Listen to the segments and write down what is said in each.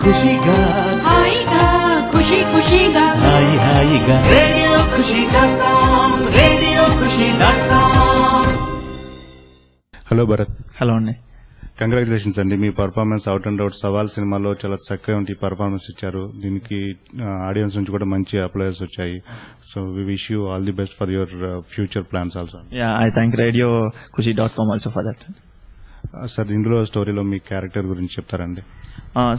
ఖుషిగా హాయిగా ఖుషి ఖుషిగా హాయిగా రేడియో ఖుషి.com రేడియో ఖుషి.com. హలో భరత్. హలో అండి. కంగ్రాచులేషన్స్ అండి, మీ performance out and out Savaal సినిమాలో చాలా చక్కగా పర్ఫార్మెన్స్ ఇచ్చారు. దీనికి ఆడియన్స్ నుంచి కూడా మంచి అప్లైస్ వచ్చాయి. So we wish you all the best for your future plans also. I thank radio ఖుషి.com ఆల్సో ఫర్ దట్. సార్, ఇందులో స్టోరీలో మీ క్యారెక్టర్ గురించి చెప్తారండి?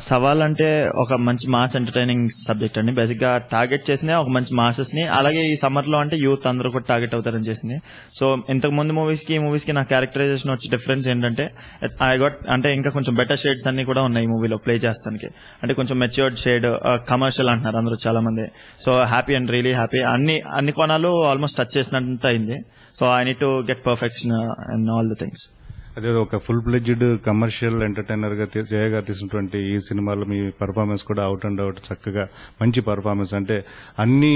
సవాల్ అంటే ఒక మంచి మాస్ ఎంటర్టైనింగ్ సబ్జెక్ట్ అండి. బేసిక్ గా టార్గెట్ చేసింది ఒక మంచి మాసెస్ ని, అలాగే ఈ సమ్మర్ లో అంటే యూత్ అందరూ కూడా టార్గెట్ అవుతారని చేసింది. సో ఇంతకు ముందు మూవీస్ కి నా క్యారెక్టరైజేషన్ వచ్చే డిఫరెన్స్ ఏంటంటే అంటే ఇంకా కొంచెం బెటర్ షేడ్స్ అన్ని కూడా ఉన్నాయి ఈ మూవీలో ప్లే చేస్తానికి. అంటే కొంచెం మెచ్యూర్డ్ షేడ్, కమర్షియల్ అంటున్నారు అందరూ చాలా మంది. So happy and really happy. అన్ని కోణాలు ఆల్మోస్ట్ టచ్ చేసినట్టు అయింది. So I need to get perfection in all the things. అదే ఒక ఫుల్ ప్లెడ్జ్డ్ కమర్షియల్ ఎంటర్టైనర్ గా జయగా తీసినటువంటి ఈ సినిమాలో మీ పర్ఫార్మెన్స్ కూడా అవుట్ అండ్ అవుట్ చక్కగా మంచి పర్ఫార్మెన్స్, అంటే అన్ని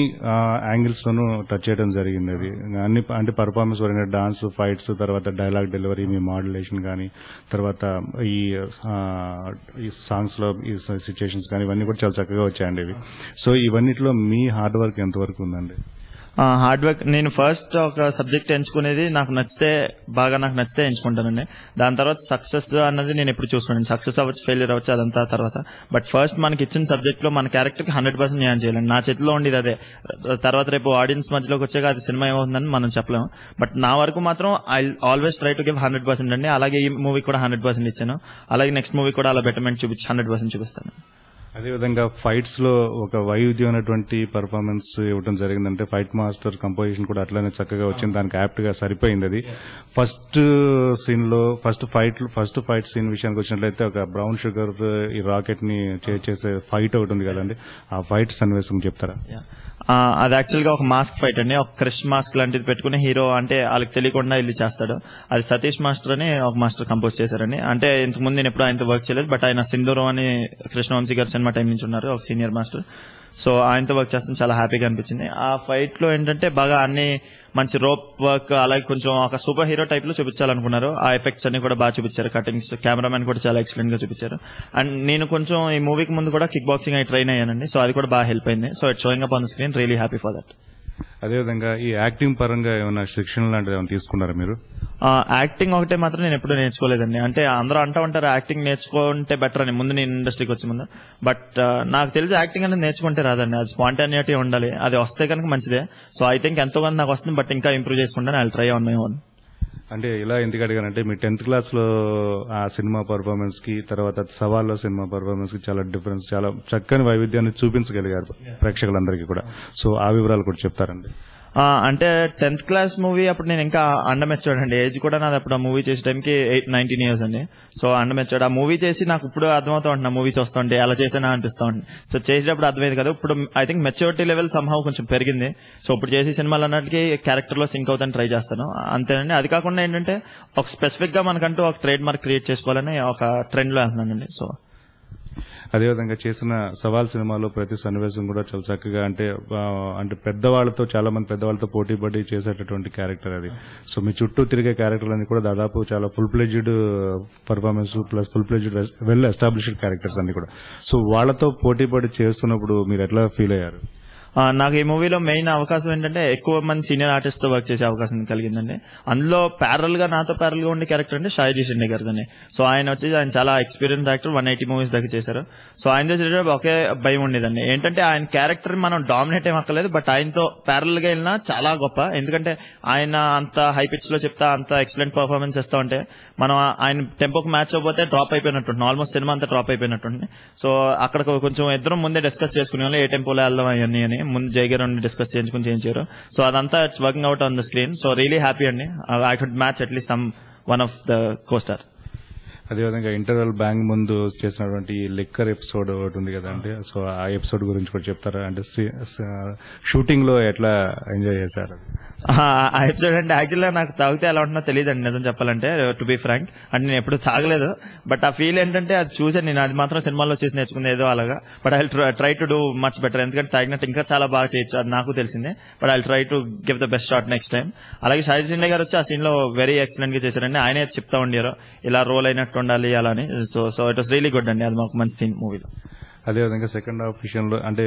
యాంగిల్స్ లోనూ టచ్ చేయడం జరిగింది. అది అన్ని అంటే పర్ఫార్మెన్స్ వరకు డాన్స్, ఫైట్స్, తర్వాత డైలాగ్ డెలివరీ, మీ మాడ్యులేషన్ కానీ, తర్వాత ఈ సాంగ్స్ లో ఈ సిచ్యుయేషన్స్ కానీ ఇవన్నీ కూడా చాలా చక్కగా వచ్చాయండి ఇవి. సో ఇవన్నిట్లో మీ హార్డ్ వర్క్ ఎంతవరకు ఉందండి? హార్డ్ వర్క్, నేను ఫస్ట్ ఒక సబ్జెక్ట్ ఎంచుకునేది నాకు నచ్చితే ఎంచుకుంటానండి. దాని తర్వాత సక్సెస్ అన్నది నేను ఎప్పుడు చూసుకున్నాను. సక్సెస్ అవ్వచ్చు, ఫెయిల్యూర్ అవ్వచ్చు, అదంతా తర్వాత. బట్ ఫస్ట్ మనకి ఇచ్చిన సబ్జెక్ట్ లో మన క్యారెక్టర్ కి 100% న్యాయం చేయాలండి. నా చేతిలో ఉండేది అదే. తర్వాత రేపు ఆడియన్స్ మధ్యలోకి వచ్చాక అది సినిమా ఏమవుతుందని మనం చెప్పలేము. బట్ నా వరకు మాత్రం I always try to give 100% అండి. అలాగే ఈ మూవీ కూడా 100% ఇచ్చాను. అలాగే నెక్స్ట్ మూవీ కూడా అలా బెటర్మెంట్ 100% చూపిస్తాను. అదేవిధంగా ఫైట్స్ లో ఒక వైవిధ్యమైనటువంటి పర్ఫార్మెన్స్ ఇవ్వడం జరిగిందంటే ఫైట్ మాస్టర్ కంపోజిషన్ కూడా అట్లానే చక్కగా వచ్చింది, దానికి యాప్ట్ గా సరిపోయింది. అది ఫస్ట్ సీన్ లో ఫస్ట్ ఫైట్ సీన్ విషయానికి వచ్చినట్లయితే ఒక బ్రౌన్ షుగర్ ఈ రాకెట్ ని చేసే ఫైట్ ఒకటి ఉంది కదండి, ఆ ఫైట్ సన్నివేశం చెప్తారా? అది యాక్చువల్ గా ఒక మాస్క్ ఫైట్ అండి. ఒక క్రిష్ మాస్క్ లాంటిది పెట్టుకుని హీరో అంటే వాళ్ళకి తెలియకుండా వెళ్ళి చేస్తాడు. అది సతీష్ మాస్టర్ అని ఒక మాస్టర్ కంపోజ్ చేశారండి. అంటే ఇంతకు ముందు నేను ఎప్పుడు ఆయనతో వర్క్ చేయలేదు, బట్ ఆయన సింధూరం అని కృష్ణవంశీ గారు సినిమా టైం నుంచి ఉన్నారు, ఒక సీనియర్ మాస్టర్. సో ఆయనతో వర్క్ చేస్తాను, చాలా హ్యాపీగా అనిపించింది. ఆ ఫైట్ లో ఏంటంటే బాగా అన్ని మంచి రోప్ వర్క్, అలాగే కొంచెం ఒక సూపర్ హీరో టైప్ లో చూపించాలనుకున్నారు. ఆ ఎఫెక్ట్స్ అన్ని కూడా బాగా చూపించారు. కటింగ్స్, కెమెరామెన్ కూడా చాలా ఎక్సలెంట్ గా చూపించారు. అండ్ నేను కొంచెం ఈ మూవీకి ముందు కూడా కిక్ బాక్సింగ్ అయి ట్రైన్ అయ్యానండి. సో అది కూడా బాగా హెల్ప్ అయింది. So it's showing up on the screen, really happy for that. అదేవిధంగా ఈ యాక్టింగ్ పరంగా ఏమైనా శిక్షణ లాంటిది ఏమైనా తీసుకున్నారా మీరు? యాక్టింగ్ ఒకటే మాత్రం నేను ఎప్పుడు నేర్చుకోలేదండి. అంటే అందరూ అంటూ ఉంటారు యాక్టింగ్ నేర్చుకుంటే బెటర్ అని, ముందు నేను ఇండస్ట్రీకి వచ్చే ముందు. బట్ నాకు తెలిసి యాక్టింగ్ అనేది నేర్చుకుంటే రాదండి, అది స్పాంటానిటీ ఉండాలి. అది వస్తే కనుక మంచిదే. సో ఐ థింక్ ఎంతో కొంత నాకు వస్తుంది, బట్ ఇంకా ఇంప్రూవ్ చేసుకుంటాను. I will try on my own. అంటే ఇలా ఎందుకు అడిగానంటే మీ 10th క్లాస్ లో ఆ సినిమా పర్ఫార్మెన్స్ కి తర్వాత సవాల్లో సినిమా పర్ఫార్మెన్స్ కి చాలా డిఫరెన్స్, చాలా చక్కని వైవిధ్యాన్ని చూపించగలిగారు ప్రేక్షకులందరికీ కూడా. సో ఆ వివరాలు కూడా చెప్తారండి? అంటే 10th క్లాస్ మూవీ అప్పుడు నేను ఇంకా అండర్ మెచ్యూర్డ్ అండి. ఏజ్ కూడా నాది అప్పుడు ఆ మూవీ చేసే టైంకి 19 years అండి. So under matured. ఆ మూవీ చేసి నాకు ఇప్పుడు అర్థమవుతా ఉంటుంది, ఆ మూవీ చూస్తుంటే అలా చేసేనా అనిపిస్తా ఉంటుంది. సో చేసేటప్పుడు అర్థమైంది కదా. ఇప్పుడు I think maturity level somehow కొంచెం పెరిగింది. సో ఇప్పుడు చేసే సినిమాలు అన్నట్టుకి క్యారెక్టర్ లో సింక్ అవుతాను ట్రై చేస్తాను, అంతేనండి. అది కాకుండా ఏంటంటే ఒక స్పెసిఫిక్ గా మనకంటూ ఒక ట్రేడ్ మార్క్ క్రియేట్ చేసుకోవాలని ఒక ట్రెండ్ లో వెళ్తున్నానండి. సో అదేవిధంగా చేసిన సవాల్ సినిమాలో ప్రతి సన్నివేశం కూడా చాలా చక్కగా అంటే పెద్దవాళ్లతో, చాలా మంది పెద్దవాళ్లతో పోటీ పడి చేసేటటువంటి క్యారెక్టర్ అది. సో మీ చుట్టూ తిరిగే క్యారెక్టర్ అన్ని కూడా దాదాపు చాలా full pledged performance plus full pledged well established characters అన్ని కూడా. సో వాళ్లతో పోటీ పడి చేస్తున్నప్పుడు మీరు ఎట్లా ఫీల్ అయ్యారు? నాకు ఈ మూవీలో మెయిన్ అవకాశం ఏంటంటే ఎక్కువ మంది సీనియర్ ఆర్టిస్ట్ తో వర్క్ చేసే అవకాశం కలిగిందండి. అందులో నాతో ప్యారల్ గా ఉండే క్యారెక్టర్ అంటే షాయిజీ షిండే గారిదని. సో ఆయన చాలా ఎక్స్పీరియన్స్ యాక్టర్, 180 movies దాకా చేశారు. సో ఆయన చేసేటప్పుడు ఒకే భయం ఉండేదండి, ఏంటంటే ఆయన క్యారెక్టర్ మనం డామినేట్ ఏం అక్కర్లేదు, బట్ ఆయనతో ప్యారల్ గా వెళ్ళినా చాలా గొప్ప. ఎందుకంటే ఆయన అంత హై పిచ్ లో చెప్తా అంత ఎక్సలెంట్ పర్ఫార్మెన్స్ ఇస్తా ఉంటే మనం ఆయన టెంపోకి మ్యాచ్ అవ్వకపోతే డ్రాప్ అయిపోయినట్టు, ఆల్మోస్ట్ సినిమా అంతా డ్రాప్ అయిపోయినట్టు. సో అక్కడ కొంచెం ఇద్దరం ముందే డిస్కస్ చేసుకునే వాళ్ళు ఏ టెంపోలో వెళ్దాం అవన్నీ అని ముందు జై గారు డిస్కస్ చేయించారు. సో అదంతా it's working out on the screen. So really happy అండి. I could match atleast one of the costar. అదేవిధంగా ఇంటర్వెల్ బ్యాంక్ ముందు చేసినటువంటి లిక్కర్ ఎపిసోడ్ ఒకటి ఉంది కదండి, సో ఆ ఎపిసోడ్ గురించి కూడా చెప్తారా? అంటే షూటింగ్ లో ఎట్లా ఎంజాయ్ చేశారు? ఆ ఎపిసోడ్ అంటే యాక్చువల్గా నాకు తాగితే ఎలా ఉంటుందో తెలియదండి, నిజం చెప్పాలంటే, టు బి ఫ్రాంక్. అంటే నేను ఎప్పుడు తాగలేదు, బట్ ఆ ఫీల్ ఏంటంటే అది చూసాను నేను. అది మాత్రం సినిమాలో చేసి నేర్చుకుంది ఏదో అలాగా. But I try to do much better, ఎందుకంటే తాగినట్టు ఇంకా చాలా బాగా చేయొచ్చు, అది నాకు తెలిసిందే. But I try to give the best shot next time. అలాగే షాహిద్ షిండే గారు వచ్చి ఆ సీన్ లో వెరీ ఎక్సలెంట్ గా చేశారండి. ఆయనే చెప్తా ఉండారు ఇలా రోల్ అయినట్టు ఉండాలి అలా అని. So it was really good అండి, అది మాకు మంచి సీన్ మూవీలో. అదేవిధంగా సెకండ్ హాఫ్ విషయంలో అంటే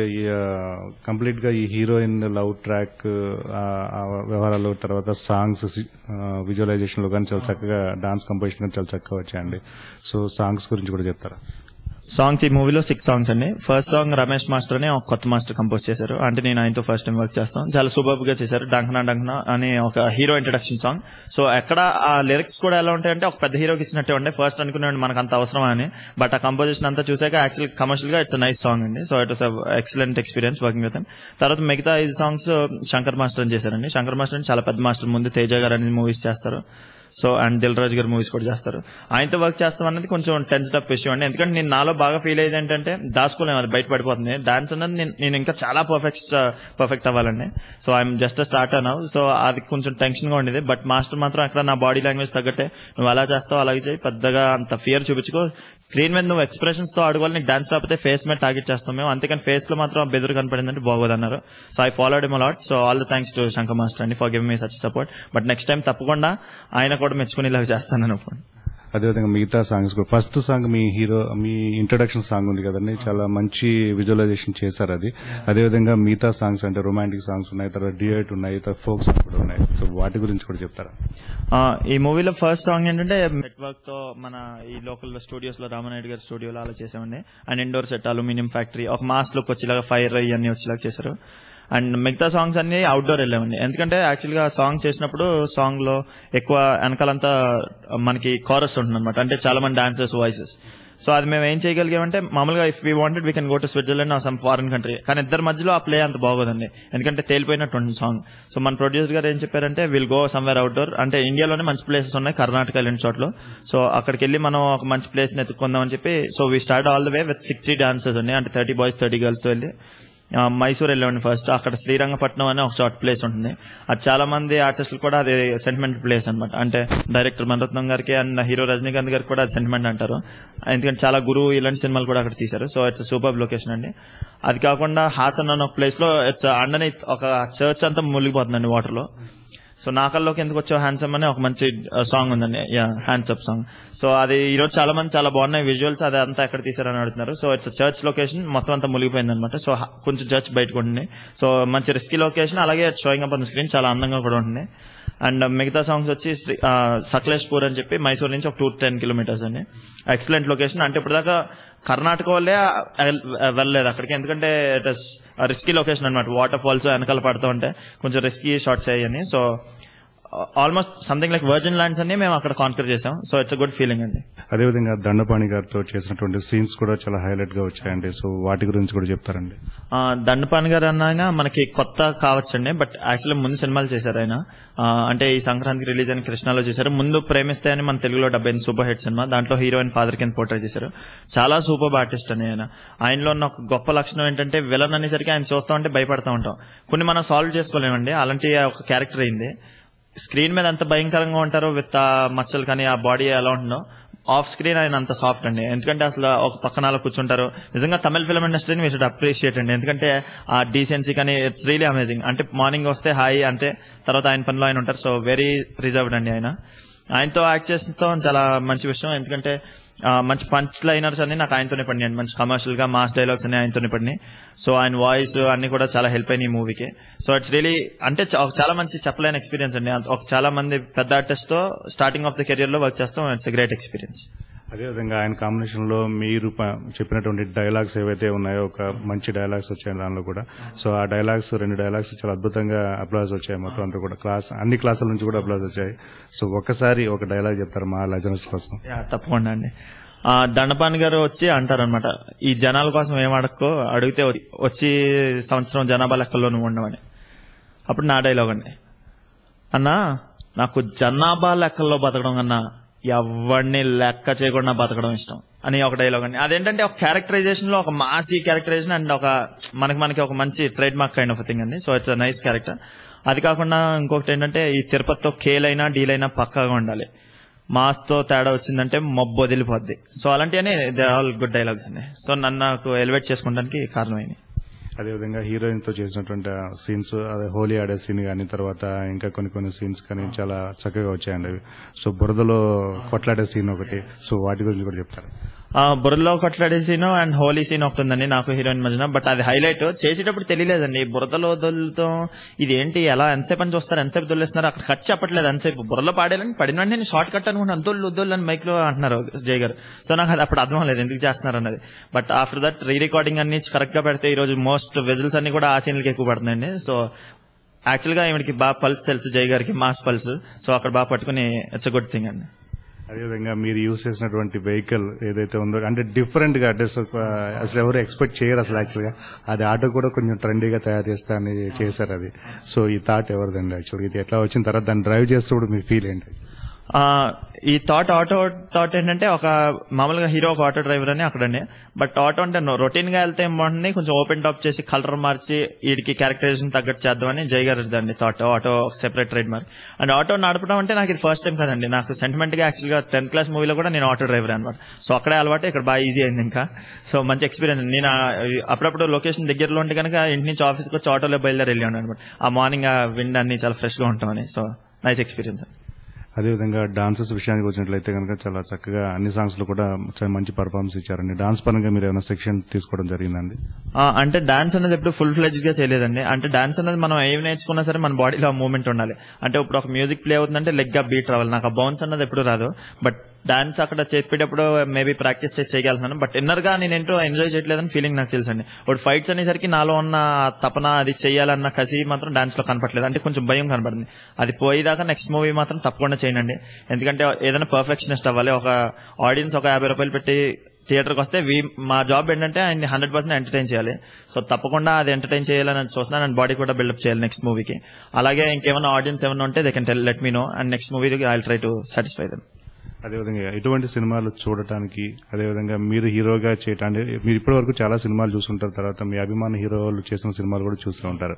కంప్లీట్ గా ఈ హీరోయిన్ లవ్ ట్రాక్ వ్యవహారాలు, తర్వాత సాంగ్స్ విజువలైజేషన్ లో కానీ చాలా చక్కగా, డాన్స్ కంపోజిషన్ కానీ చాలా చక్కగా వచ్చాయండి. సో సాంగ్స్ గురించి కూడా చెప్తారా? సాంగ్స్ ఈ మూవీలో 6 సాంగ్స్ అండి. ఫస్ట్ సాంగ్ రమేష్ మాస్టర్ అని ఒక కొత్త మాస్టర్ కంపోజ్ చేశారు. అంటే నేను ఆయనతో ఫస్ట్ టైం వర్క్ చేస్తాను. చాలా సూపర్ గా చేశారు. డంకనా డంకనా అని ఒక హీరో ఇంట్రడక్షన్ సాంగ్. సో ఎక్కడ ఆ లిరిక్స్ కూడా ఎలా ఉంటాయంటే ఒక పెద్ద హీరోకి ఇచ్చినట్టే ఉంటాయి. ఫస్ట్ అనుకున్నాను మనకు అంత అవసరమా అని, బట్ ఆ కంపోజిషన్ అంతా చూసాక యాక్చువల్ కమర్షియల్ గా ఇట్స్ నైస్ సాంగ్ అండి. So it was excellent experience working with him. తర్వాత మిగతా 5 సాంగ్స్ శంకర్ మాస్టర్ అని చేశారండి. శంకర్ మాస్టర్ అని చాలా పెద్ద మాస్టర్, ముందు తేజ గారు అనేది మూవీస్ చేస్తారు. సో అండ్ దిల్ రాజు గారు మూవీస్ కూడా చేస్తారు. ఆయనతో వర్క్ చేస్తాం అన్నది కొంచెం టెన్స్డ్ అప్ విషయం అండి. ఎందుకంటే నేను నాలో బాగా ఫీల్ అయ్యేది ఏంటంటే దాచుకోలేము, అది బయట పడిపోతుంది. డాన్స్ అన్నది నేను ఇంకా చాలా పర్ఫెక్ట్ అవ్వాలండి. So I'm just starter now. So అది కొంచెం టెన్షన్ గా ఉండేది. బట్ మాస్టర్ మాత్రం అక్కడ నా బాడీ లాంగ్వేజ్ తగ్గట్టే నువ్వు అలా చేస్తావు అలాగే చేయి, పెద్దగా అంత ఫియర్ చూపించుకో, స్క్రీన్ మీద నువ్వు ఎక్స్ప్రెషన్స్ తో ఆడుకోవాలి, నీకు డాన్స్ రాకపోతే ఫేస్ మీద టార్గెట్ చేస్తాం మేము, అంతేకాని ఫేస్ లో మాత్రం బెదురు కనపడిందంటే బాగోదన్నారు. So I followed him a lot. So all the thanks to Shankar master అండి for giving me such support. But next time తప్పకుండా ఆయన కూడా మెచ్చుకునేలాగా చేస్తాను. అదేవిధంగా మిగతా సాంగ్స్ కూడా, ఫస్ట్ సాంగ్ మీ ఇంట్రొడక్షన్ సాంగ్ ఉంది కదండి, చాలా మంచి విజువలైజేషన్ చేశారు అది. అదేవిధంగా మిగతా సాంగ్స్ అంటే రొమాంటిక్ సాంగ్స్ ఉన్నాయి, తర్వాత డ్యూయట్ ఉన్నాయి, తర్వాత ఫోక్ సాంగ్స్ కూడా ఉన్నాయి. సో వాటి గురించి కూడా చెప్తారా? ఈ మూవీలో ఫస్ట్ సాంగ్ ఏంటంటే నెట్వర్క్ తో మన ఈ లోకల్ స్టూడియోస్ లో రామనాయుడు గారి స్టూడియోలో అలా చేసామండి. And indoor set, aluminium factory, ఒక మాస్ లుక్ వచ్చేలాగా ఫైర్ ఇవన్నీ వచ్చేలాగా చేశారు. అండ్ మిగతా సాంగ్స్ అన్ని అవుట్డోర్ వెళ్ళామండి. ఎందుకంటే యాక్చువల్ గా సాంగ్ చేసినప్పుడు సాంగ్ లో ఎక్కువ వెనకాలంతా మనకి కోరస్ ఉంటుంది అనమాట, అంటే చాలా మంది డాన్సర్స్ వాయిసెస్. సో అది మేము ఏం చేయగలిగామంటే మామూలుగా if we wanted we can go to Switzerland or some foreign country, కానీ ఇద్దరి మధ్యలో ఆ ప్లే అంత బాగోదండి, ఎందుకంటే తేలిపోయినట్టు ఉంటుంది సాంగ్. సో మన ప్రొడ్యూసర్ గారు ఏం చెప్పారంటే విల్ గో సమ్వేర్ అవుట్డోర్, అంటే ఇండియాలోనే మంచి ప్లేసెస్ ఉన్నాయి, కర్ణాటక ఇలాంటి చోట్ల. సో అక్కడికి వెళ్ళి మనం ఒక మంచి ప్లేస్ ని ఎత్తుకుందాం అని చెప్పి, so we start all the way with 60 dancers అండి, అంటే 30 బాయ్స్ 30 గర్ల్స్ తో వెళ్ళి మైసూర్ వెళ్ళామండి ఫస్ట్. అక్కడ శ్రీరంగపట్నం అనే ఒక షార్ట్ ప్లేస్ ఉంటుంది. అది చాలా మంది ఆర్టిస్టులు కూడా అది సెంటిమెంట్ ప్లేస్ అనమాట. అంటే డైరెక్టర్ మణిరత్నం గారికి అండ్ హీరో రజనీకాంత్ గారికి కూడా అది సెంటిమెంట్ అంటారు, ఎందుకంటే చాలా గురువు ఇలాంటి సినిమాలు కూడా అక్కడ తీశారు. సో ఇట్స్ సూపర్ లొకేషన్ అండి. అది కాకుండా హాసన్ అన్న ఒక ప్లేస్ లో ఇట్స్ అండర్ ఒక చర్చ్ అంతా మునిగిపోతుందండి వాటర్ లో. సో నా కల్లోకి ఎందుకు వచ్చావు హ్యాండ్సమ్ అనే ఒక మంచి సాంగ్ ఉందండి, హ్యాండ్సప్ సాంగ్. సో అది ఈ రోజు చాలా మంది చాలా బాగున్నాయి విజువల్స్, అది అంతా ఎక్కడ తీసారని అడుగుతున్నారు. సో ఇట్స్ చర్చ్ లొకేషన్, మొత్తం అంతా మునిగిపోయింది అనమాట. సో కొంచెం చర్చ్ బయటకు ఉంటుంది. సో మంచి రిస్కీ లొకేషన్, అలాగే షోయింగ్ అప్ ఆన్ స్క్రీన్ చాలా అందంగా కూడా ఉంటుంది. అండ్ మిగతా సాంగ్స్ వచ్చి సకలేష్పూర్ అని చెప్పి మైసూర్ నుంచి ఒక 210 కిలోమీటర్స్ అండి. Excellent location. అంటే ఇప్పుడు దాకా కర్ణాటక వాళ్ళే వెళ్ళలేదు అక్కడికి, ఎందుకంటే ఇట్ ఇస్ రిస్కీ లొకేషన్ అనమాట. వాటర్ ఫాల్స్ వెనకాల పడుతూ ఉంటే కొంచెం రిస్కీ షాట్స్ అయ్యాయి. So almost something like virgin lands అన్ని మేము అక్కడ కాన్కర్ చేసాం. So it's a good feeling అండి. అదేవిధంగా దండపాణి గారితో చేసినటువంటి సీన్స్ కూడా చాలా హైలైట్ గా వచ్చాయండి. సో వాటి గురించి కూడా చెప్తారండి. దండపాణి గారు అన్న మనకి కొత్త కావచ్చండి, బట్ యాక్చువల్లీ ముందు సినిమాలు చేశారు ఆయన. అంటే ఈ సంక్రాంతికి రిలీజ్ అయిన కృష్ణాలో చేశారు. ముందు ప్రేమిస్తే అని మన తెలుగులో 70 సూపర్ హిట్ సినిమా, దాంట్లో హీరోయిన్ ఫాదర్ కింద పోర్ట్రేట్ చేశారు. చాలా సూపర్ ఆర్టిస్ట్ అని ఆయన. ఆయనలో ఉన్న ఒక గొప్ప లక్షణం ఏంటంటే విలన్ అనేసరికి ఆయన చూస్తా ఉంటే భయపడతా ఉంటాం. కొన్ని మనం సాల్వ్ చేసుకోలేమండి, అలాంటి ఒక క్యారెక్టర్ అయింది. స్క్రీన్ మీద ఎంత భయంకరంగా ఉంటారో విత్ ఆ మచ్చలు కానీ ఆ బాడీ ఎలా ఉంటుందో, ఆఫ్ స్క్రీన్ ఆయన అంత సాఫ్ట్ అండి. ఎందుకంటే అసలు ఒక పక్కన అలా కూర్చుంటారు. నిజంగా తమిళ ఫిల్మ్ ఇండస్ట్రీని వీ షుడ్ అప్రిషియేట్ అండి, ఎందుకంటే ఆ డీసెన్సీ కానీ ఇట్స్ రియలీ అమేజింగ్. అంటే మార్నింగ్ వస్తే హాయ్ అంతే, తర్వాత ఆయన పనిలో ఆయన ఉంటారు. సో వెరీ రిజర్వ్డ్ అండి ఆయన. ఆయనతో యాక్ట్ చేస్తాం చాలా మంచి విషయం, ఎందుకంటే మంచి పంచ్ లైనర్స్ అన్ని నాకు ఆయనతోనే పడినాయి, మంచి కమర్షియల్ గా మాస్ డైలాగ్స్ అన్ని ఆయనతోనే పడినాయి. సో ఆయన వాయిస్ అన్ని కూడా చాలా హెల్ప్ అయినాయి ఈ మూవీకి. సో ఇట్స్ రియలీ అంటే చాలా మంచి చెప్పలేని ఎక్స్పీరియన్స్ అండి. ఒక చాలా మంది పెద్ద ఆర్టిస్ట్ తో స్టార్టింగ్ ఆఫ్ ద కెరియర్ లో వర్క్ చేస్తాం. It's great experience. అదేవిధంగా ఆయన కాంబినేషన్ లో మీరు చెప్పినటువంటి డైలాగ్స్ ఏవైతే ఉన్నాయో, ఒక మంచి డైలాగ్స్ వచ్చాయి దానిలో కూడా. సో ఆ డైలాగ్స్ 2 డైలాగ్స్ చాలా అద్భుతంగా అప్లాజ్ వచ్చాయి. మొత్తం అంతా కూడా అన్ని క్లాసుల నుంచి కూడా అప్లాజ్ వచ్చాయి. సో ఒక్కసారి ఒక డైలాగ్ చెప్తారు మా లెజనర్స్ కోసం? తప్పకుండా అండి. దండపాణి గారు వచ్చి అంటారనమాట, ఈ జనాల కోసం ఏం అడిగితే వచ్చి సంవత్సరం జనాభా లెక్కల్లో నువ్వు ఉండవని. అప్పుడు నా డైలాగ్ అండి, అన్నా నాకు జనాభా లెక్కల్లో బతకడం కన్నా ఎవరిని లెక్క చేయకుండా బతకడం ఇష్టం అని ఒక డైలాగ్ అండి. అదేంటంటే ఒక క్యారెక్టరైజేషన్ లో ఒక మాసీ క్యారెక్టరైజేషన్ అండ్ ఒక మనకి ఒక మంచి trademark kind of thing అండి. So it's a nice character. అది కాకుండా ఇంకొకటి ఏంటంటే ఈ తిరుపతితో కేలైనా డీలైనా పక్కాగా ఉండాలి, మాస్ తో తేడా వచ్చిందంటే మబ్బు వదిలిపోద్ది. సో అలాంటివన్నీ దే ఆల్ గుడ్ డైలాగ్స్ అండి. సో నన్ను నాకు ఎలివేట్ చేసుకోవడానికి కారణమైంది. అదేవిధంగా హీరోయిన్ తో చేసినటువంటి సీన్స్, అదే హోలీ ఆడే సీన్ కానీ, తర్వాత ఇంకా కొన్ని సీన్స్ కానీ చాలా చక్కగా వచ్చాయండి అవి. సో బురదలో కొట్లాడే సీన్ ఒకటి, సో వాటి గురించి కూడా చెప్తారు? బురదలో కొట్లాడే సీన్ అండ్ హోలీ సీన్ ఒకటి ఉందండి నాకు హీరోయిన్ మధ్యన. బట్ అది హైలైట్ చేసేటప్పుడు తెలియలేదండి. బురదలో దొల్లుతో ఇదేంటి ఎలా ఎంతసేపు అని చూస్తారు, ఎంతసేపు దొల్లేస్తున్నారు, అక్కడ కట్ చెప్పట్లేదు. ఎంతసేపు బుర్రలో పాడేయాలని పడిన వెంటనే నేను షార్ట్ కట్ అనుకుంటాను, దొల్లు అని మైక్ లో అంటున్నారు జయ్ గారు. సో నాకు అది అప్పుడు అర్థం లేదు ఎందుకు చేస్తున్నారు అన్నది. But after that re recording అన్ని కరెక్ట్ గా పెడితే ఈ రోజు మోస్ట్ విజిల్స్ అన్ని కూడా ఆ సీన్లకి ఎక్కువ పడుతున్నాయండి. సో యాక్చువల్ గా ఈవిడికి బాగా పల్స్ తెలుసు, జయ్ గారికి మాస్ పల్స్. సో అక్కడ బాగా పట్టుకుని ఇట్స్ అ గుడ్ థింగ్ అండి. అదేవిధంగా మీరు యూజ్ చేసినటువంటి వెహికల్ ఏదైతే ఉందో అంటే డిఫరెంట్ గా అంటే అసలు ఎవరు ఎక్స్పెక్ట్ చేయరు అసలు. యాక్చువల్ గా అది ఆటో కూడా కొంచెం ట్రెండీగా తయారు చేస్తా అని చేశారు అది. సో ఈ థాట్ ఎవరిదండి యాక్చువల్గా? ఇది ఎట్లా వచ్చిన తర్వాత దాన్ని డ్రైవ్ చేస్తూ మీ ఫీల్ ఏంటి? ఈ ఆటో థాట్ ఏంటంటే ఒక మామూలుగా హీరో ఒక ఆటో డ్రైవర్ అని అక్కడండి. బట్ ఆటో అంటే రొటీన్ గా వెళ్తే ఏమంటుంది కొంచెం ఓపెన్ టాప్ చేసి కలర్ మార్చి వీడికి క్యారెక్టరైజేషన్ తగ్గట్టు చేద్దామని జై గారు అండి thought. Auto separate trade mark. And auto నడపడం అంటే నాకు ఇది ఫస్ట్ టైం కదండి. నాకు సెంటిమెంట్ గా యాక్చువల్ గా 10th క్లాస్ మూవీలో కూడా నేను ఆటో డ్రైవర్ అనమాట. సో అక్కడే అలవాటు, ఇక్కడ బాగా ఈజీ అయింది ఇంకా. సో మంచి ఎక్స్పీరియన్స్. నేను అప్పుడప్పుడు లొకేషన్ దగ్గరలో ఉంటే కనుక ఇంటి నుంచి ఆఫీస్కి వచ్చి ఆటోలో బయలుదేరి వెళ్ళి ఉన్నాను అనమాట. ఆ మార్నింగ్ ఆ విండ్ అన్ని చాలా ఫ్రెష్ గా ఉంటామని. So nice experience. అదేవిధంగా డాన్సెస్ విషయానికి వచ్చినట్లయితే కనుక చాలా చక్కగా అన్ని సాంగ్స్ లో కూడా చాలా మంచి పర్ఫార్మెన్స్ ఇచ్చారండి. డాన్స్ పరంగా మీరు ఏమైనా సెక్షన్ తీసుకోవడం జరిగిందండి? అంటే డాన్స్ అనేది ఎప్పుడు ఫుల్ ఫ్లెడ్జ్ గా చేయలేదండి. అంటే డాన్స్ అనేది మనం ఏం నేర్చుకున్నా సరే మన బాడీలో మూవ్మెంట్ ఉండాలి. అంటే ఇప్పుడు ఒక మ్యూజిక్ ప్లే అవుతుందంటే లెగ్ గా బీట్ రావాలి. నాకు ఆ బౌన్స్ అన్నది ఎప్పుడు రాదు. బట్ డాన్స్ అక్కడ చెప్పేటప్పుడు మేబీ ప్రాక్టీస్ చేసి చేయగలుగుతాను. బట్ ఇన్నర్ గా నేను ఏంటో ఎంజాయ్ చేయట్లేదని ఫీలింగ్ నాకు తెలుసండి. ఇప్పుడు ఫైట్స్ అనేసరికి నాలో ఉన్న తపన అది చేయాలన్న కసి మాత్రం డాన్స్ లో కనపట్లేదు. అంటే కొంచెం భయం కనపడుతుంది. అది పోయేదాకా నెక్స్ట్ మూవీ మాత్రం తప్పకుండా చేయనండి. ఎందుకంటే ఏదైనా పర్ఫెక్షనిస్ట్ అవ్వాలి. ఒక ఆడియన్స్ ఒక 50 రూపాయలు పెట్టి థియేటర్కి వస్తే మా జాబ్ ఏంటంటే ఆయన్ని 100% ఎంటర్టైన్ చేయాలి. సో తప్పకుండా అది ఎంటర్టైన్ చేయాలని చూస్తున్నాను. అండ్ బాడీ కూడా బిల్డప్ చేయాలి నెక్స్ట్ మూవీకి. అలాగే ఇంకేమైనా ఆడియన్స్ ఏమైనా ఉంటే they can let me know. And next మూవీకి I will try to satisfy them. అదేవిధంగా ఎటువంటి సినిమాలు చూడటానికి, అదేవిధంగా మీరు హీరోగా చేయటానికి, మీరు ఇప్పటి వరకు చాలా సినిమాలు చూస్తుంటారు, తర్వాత మీ అభిమాన హీరోలు చేసిన సినిమాలు కూడా చూస్తూ ఉంటారు.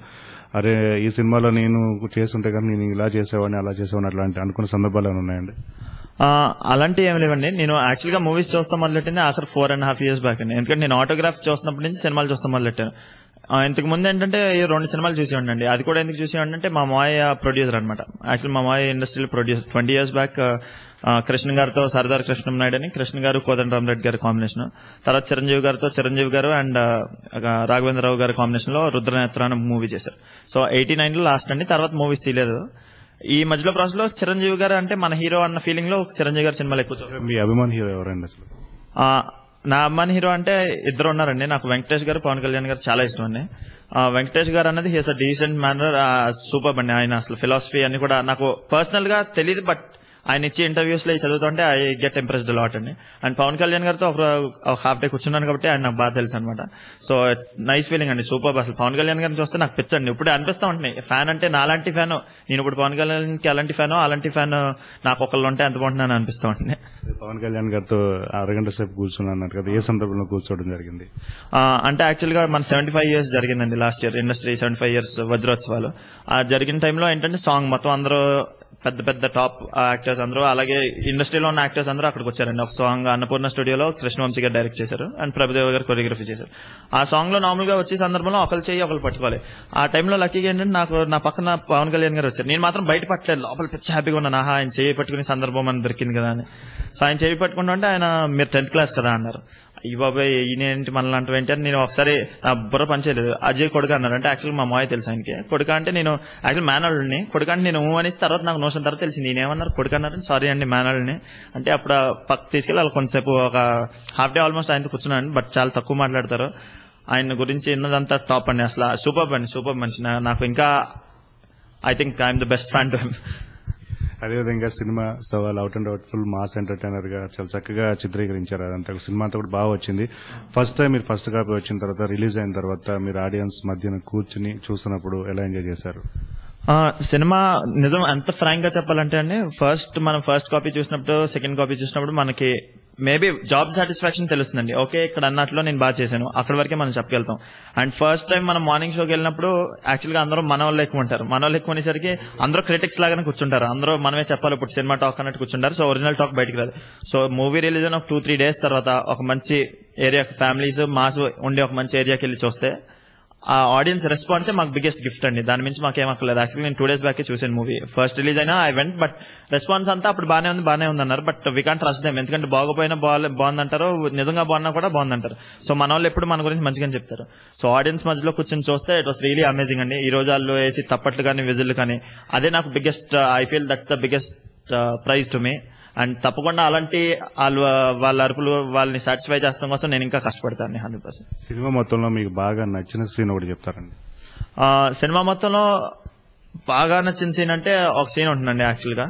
అరే ఈ సినిమాలో నేను చేస్తుంటే కానీ నేను ఇలా చేసేవాడిని అలా చేసేవాడిని అట్లాంటి అనుకున్న సందర్భాలు ఏమైనా ఉన్నాయండి? అలాంటి ఏమి లేవండి. నేను యాక్చువల్ గా మూవీస్ చూస్తాం మొదలెట్టింది ఆఖరి 4.5 years బ్యాక్ అండి. ఎందుకంటే నేను ఆటోగ్రాఫ్ చూస్తున్నప్పటి నుంచి సినిమాలు చూస్తాం మొదలెట్టాను. ఇంతకు ముందు ఏంటంటే 2 సినిమాలు చూసేవాడి అండి. అది కూడా ఎందుకు చూసేవాడి అంటే మా మాయ ప్రొడ్యూసర్ అనమాట. యాక్చువల్ మా మాయ ఇండస్ట్రీలో ప్రొడ్యూసర్ 20 years బ్యాక్ కృష్ణ గారితో సర్దార్ కృష్ణ నాయుడు అని కృష్ణ గారు కోదండరామరెడ్డి గారి కాంబినేషన్. తర్వాత చిరంజీవి గారు అండ్ రాఘవేంద్రరావు గారి కాంబినేషన్ లో రుద్రనేత్ర అనే మూవీ చేశారు. సో 89 లో లాస్ట్ అండి. తర్వాత మూవీస్ తీయలేదు. ఈ మధ్యలో ప్రాసెస్ లో చిరంజీవి గారు అంటే మన హీరో అన్న ఫీలింగ్ లో చిరంజీవి గారి సినిమాలు ఎక్కువ. మీ అభిమాన హీరో ఎవరండి అసలు? నా అభిమాన హీరో అంటే ఇద్దరు ఉన్నారండి. నాకు వెంకటేష్ గారు, పవన్ కళ్యాణ్ గారు చాలా ఇష్టం అండి. వెంకటేష్ గారు అన్నది he's a decent manner, super అండి. ఆయన అసలు ఫిలాసఫీ అని కూడా నాకు పర్సనల్ గా తెలియదు. బట్ ఆయన ఇచ్చే ఇంటర్వ్యూస్ లో చదువుతుంటే ఐ గెట్ ఇంప్రెస్డ్ లాట్ అండి. అండ్ పవన్ కళ్యాణ్ గారితో ఒక హాఫ్ డే కూర్చున్నాను కాబట్టి ఆయన నాకు బాగా తెలుసు అనమాట. సో ఇట్స్ నైస్ ఫీలింగ్ అండి, సూపర్. అసలు పవన్ కళ్యాణ్ గారిని చూస్తే నాకు పిచ్చండి. ఇప్పుడు అనిపిస్తా ఉంటుంది ఫ్యాన్ అంటే నాలాంటి ఫ్యాన్. నేను ఇప్పుడు పవన్ కళ్యాణ్ కి అలాంటి ఫ్యాన్ నాకు ఒకళ్ళు ఉంటే ఎంత బాగుంటుందని అనిపిస్తా ఉంటుంది. పవన్ కళ్యాణ్ గారితో అరగంట సేపు కూర్చున్నాను కదా, ఏ సందర్భంలో కూర్చోవడం జరిగింది? అంటే యాక్చువల్ గా మన 75 years జరిగిందండి లాస్ట్ ఇయర్. Industry 75 years వజ్రోత్సవాలు. ఆ జరిగిన టైంలో ఏంటంటే సాంగ్ మొత్తం అందరూ పెద్ద టాప్ యాక్టర్స్ అందరూ, అలాగే ఇండస్ట్రీలో ఉన్న యాక్టర్స్ అందరూ అక్కడికి వచ్చారండి. ఒక సాంగ్ అన్నపూర్ణ స్టూడియోలో కృష్ణవంశీ గారు డైరెక్ట్ చేశారు అండ్ ప్రభుదేవ గారు కొరియోగ్రఫీ చేశారు. ఆ సాంగ్ లో నార్మల్ గా వచ్చే సందర్భంలో ఒకరు చేయి ఒకరు పట్టుకోవాలి. ఆ టైంలో లక్కీగా ఏంటంటే నాకు నా పక్కన పవన్ కళ్యాణ్ గారు వచ్చారు. నేను మాత్రం బయట పట్టలేదు, లోపల పిచ్చి హ్యాపీగా ఉన్నాను. ఆయన చేయి పట్టుకునే సందర్భం అని దొరికింది కదా అని. సో ఆయన చేయి పట్టుకుంటూ ఉంటే ఆయన మీరు 10th class కదా అన్నారు. ఈ బాబాయ్ ఈయనేంటి మనలాంటి ఏంటి అని నేను ఒకసారి నా బుర్ర పనిచేయలేదు. అజయ్ కొడుకు అన్నారు. అంటే యాక్చువల్ మా మాయ తెలుసు ఆయనకి. కొడుక అంటే నేను యాక్చువల్ మేనల్ని, కొడుక అంటే నేను అనేసి తర్వాత నాకు నోషన్ తర్వాత తెలిసింది నేనేమన్నారు కొడుకు అన్నారు. సారీ అండి మేనల్ని అంటే అప్పుడు పక్క తీసుకెళ్ళి వాళ్ళు కొంతసేపు ఒక హాఫ్ డే ఆల్మోస్ట్ ఆయనతో కూర్చున్నాను. బట్ చాలా తక్కువ మాట్లాడతారు. ఆయన గురించి ఉన్నదంతా టాప్ అండి. అసలు సూపర్ మనిషి. నాకు ఇంకా I think I'm the best fan to him. అదేవిధంగా సినిమా సవాల్ out and out full mass entertainer గా చాలా చక్కగా చిత్రీకరించారు. అదంతా సినిమా అంతా కూడా బాగా వచ్చింది. ఫస్ట్ టైం మీరు ఫస్ట్ కాపీ వచ్చిన తర్వాత రిలీజ్ అయిన తర్వాత మీరు ఆడియన్స్ మధ్యన కూర్చుని చూసినప్పుడు ఎలా ఎంజాయ్ చేశారు? సినిమా నిజం ఎంత ఫ్రాంక్ గా చెప్పాలంటే అండి, మనం ఫస్ట్ కాపీ చూసినప్పుడు, సెకండ్ కాపీ చూసినప్పుడు మనకి మేబీ జాబ్ సాటిస్ఫాక్షన్ తెలుస్తుందండి. ఓకే ఇక్కడ అన్నట్లో నేను బాగా చేశాను, అక్కడి వరకే మనం చెప్పగలుగుతాం. అండ్ ఫస్ట్ టైం మనం మార్నింగ్ షోకి వెళ్ళినప్పుడు యాక్చువల్ గా అందరూ మన వాళ్ళు ఎక్కువ ఉంటారు. మన వాళ్ళు ఎక్కువ అనేసరికి అందరూ క్రిటిక్స్ లాగానే కూర్చుంటారు. అందరూ మనమే చెప్పాలి ఇప్పుడు సినిమా టాక్ అన్నట్టు కూర్చుంటారు. సో ఒరిజినల్ టాక్ బయటకు రాదు. సో మూవీ రిలీజ్ అయిన ఒక 2-3 days తర్వాత ఒక మంచి ఏరియా, ఫ్యామిలీస్ మాస్ ఉండే ఒక మంచి ఏరియాకి వెళ్ళి చూస్తే ఆ ఆడియన్స్ రెస్పాన్సే మాకు బిగ్గెస్ట్ గిఫ్ట్ అండి. దాని నుంచి మాకేం అక్కర్లేదు. యాక్చువల్లీ నేను 2 days బ్యాక్ చూసాను మూవీ. ఫస్ట్ రిలీజ్ అయినా ఐ వెంట్, బట్ రెస్పాన్స్ అంతా అప్పుడు బానే ఉంది అన్నారు. But we can't trust them, ఎందుకంటే బాగోపోయినా బాగుందంటారు, నిజంగా బాగున్నా కూడా బాగుందంటారు. సో మన వాళ్ళు ఎప్పుడు మన గురించి మంచిగా చెప్తారు. సో ఆడియన్స్ మధ్యలో కూర్చొని చూస్తే ఇట్ వాస్ రియలీ అమేజింగ్ అండి. ఈ రోజు వాళ్ళు వేసి తప్పట్లు కానీ విజిల్ కానీ అదే నాకు biggest, I feel that's the biggest prize to me. And తప్పకుండా అలాంటి వాళ్ళ అరుపులు వాళ్ళని సాటిస్ఫై చేస్తాం కోసం నేను ఇంకా కష్టపడతాను 100%. సినిమా మొత్తంలో మీకు బాగా నచ్చిన సీన్ ఒకటి చెప్తారండి? సినిమా మొత్తంలో బాగా నచ్చిన సీన్ అంటే ఒక సీన్ ఉంటుందండి. యాక్చువల్ గా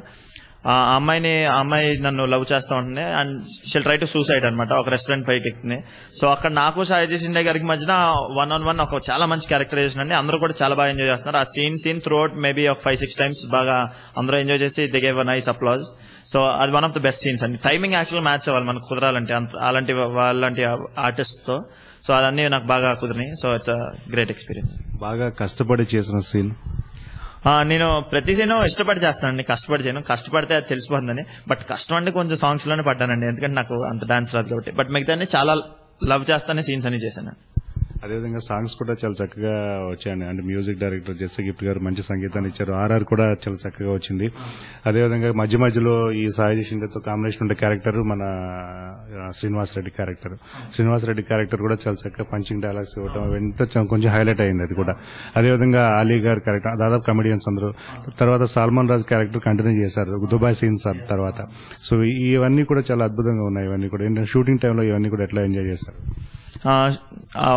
ఆ అమ్మాయి నన్ను లవ్ చేస్తా ఉంటుంది అండ్ షిల్ ట్రై టు సూసైడ్ అనమాట. ఒక రెస్టారెంట్ పైకి ఎక్కుతుంది. సో అక్కడ నాకు సాయి షిండే గారికి మధ్యన 1-on-1 ఒక చాలా మంచి క్యారెక్టరైజేషన్ అండి. అందరూ కూడా చాలా బాగా ఎంజాయ్ చేస్తున్నారు. ఆ సీన్ త్రూ అవుట్ మేబీ ఒక 5-6 times బాగా అందరూ ఎంజాయ్ చేసి they gave a nice applause. So అది one of the best scenes అండి. టైమింగ్ యాక్చువల్ మ్యాచ్ అవ్వాలి మనకు కుదరాలంటే అలాంటి ఆర్టిస్ట్ తో. సో అదన్నీ నాకు బాగా కుదిరినాయి. So it's a great experience. బాగా కష్టపడి చేసిన సీన్? నేను ప్రతి సీన్ ఇష్టపడి చేస్తానండి, కష్టపడి చేయను. కష్టపడితే అది తెలిసిపోతుందని. బట్ కష్టం అంటే కొంచెం సాంగ్స్ లోనే పడ్డానండి, ఎందుకంటే నాకు అంత డాన్స్ రాదు కాబట్టి. బట్ మిగతా చాలా లవ్ చేస్తానే సీన్స్ అని చేశాను. అదేవిధంగా సాంగ్స్ కూడా చాలా చక్కగా వచ్చాయండి. అంటే మ్యూజిక్ డైరెక్టర్ జెస్సీ గిఫ్ట్ గారు మంచి సంగీతాన్ని ఇచ్చారు. ఆర్ఆర్ కూడా చాలా చక్కగా వచ్చింది. అదేవిధంగా మధ్యలో ఈ సాయి షిండేతో కాంబినేషన్ ఉండే క్యారెక్టర్ మన శ్రీనివాస్ రెడ్డి క్యారెక్టర్ కూడా చాలా చక్కగా పంచింగ్ డైలాగ్స్ ఇవ్వటం ఎంత కొంచెం హైలైట్ అయింది అది కూడా. అదేవిధంగా అలీ గారి క్యారెక్టర్, దాదాపు కమెడియన్స్ అందరూ. తర్వాత సల్మాన్ రాజ్ క్యారెక్టర్ కంటిన్యూ చేశారు దుబాయ్ సీన్స్ తర్వాత. సో ఇవన్నీ కూడా చాలా అద్భుతంగా ఉన్నాయి. ఇవన్నీ కూడా షూటింగ్ టైంలో ఇవన్నీ కూడా ఎట్లా ఎంజాయ్ చేస్తారు?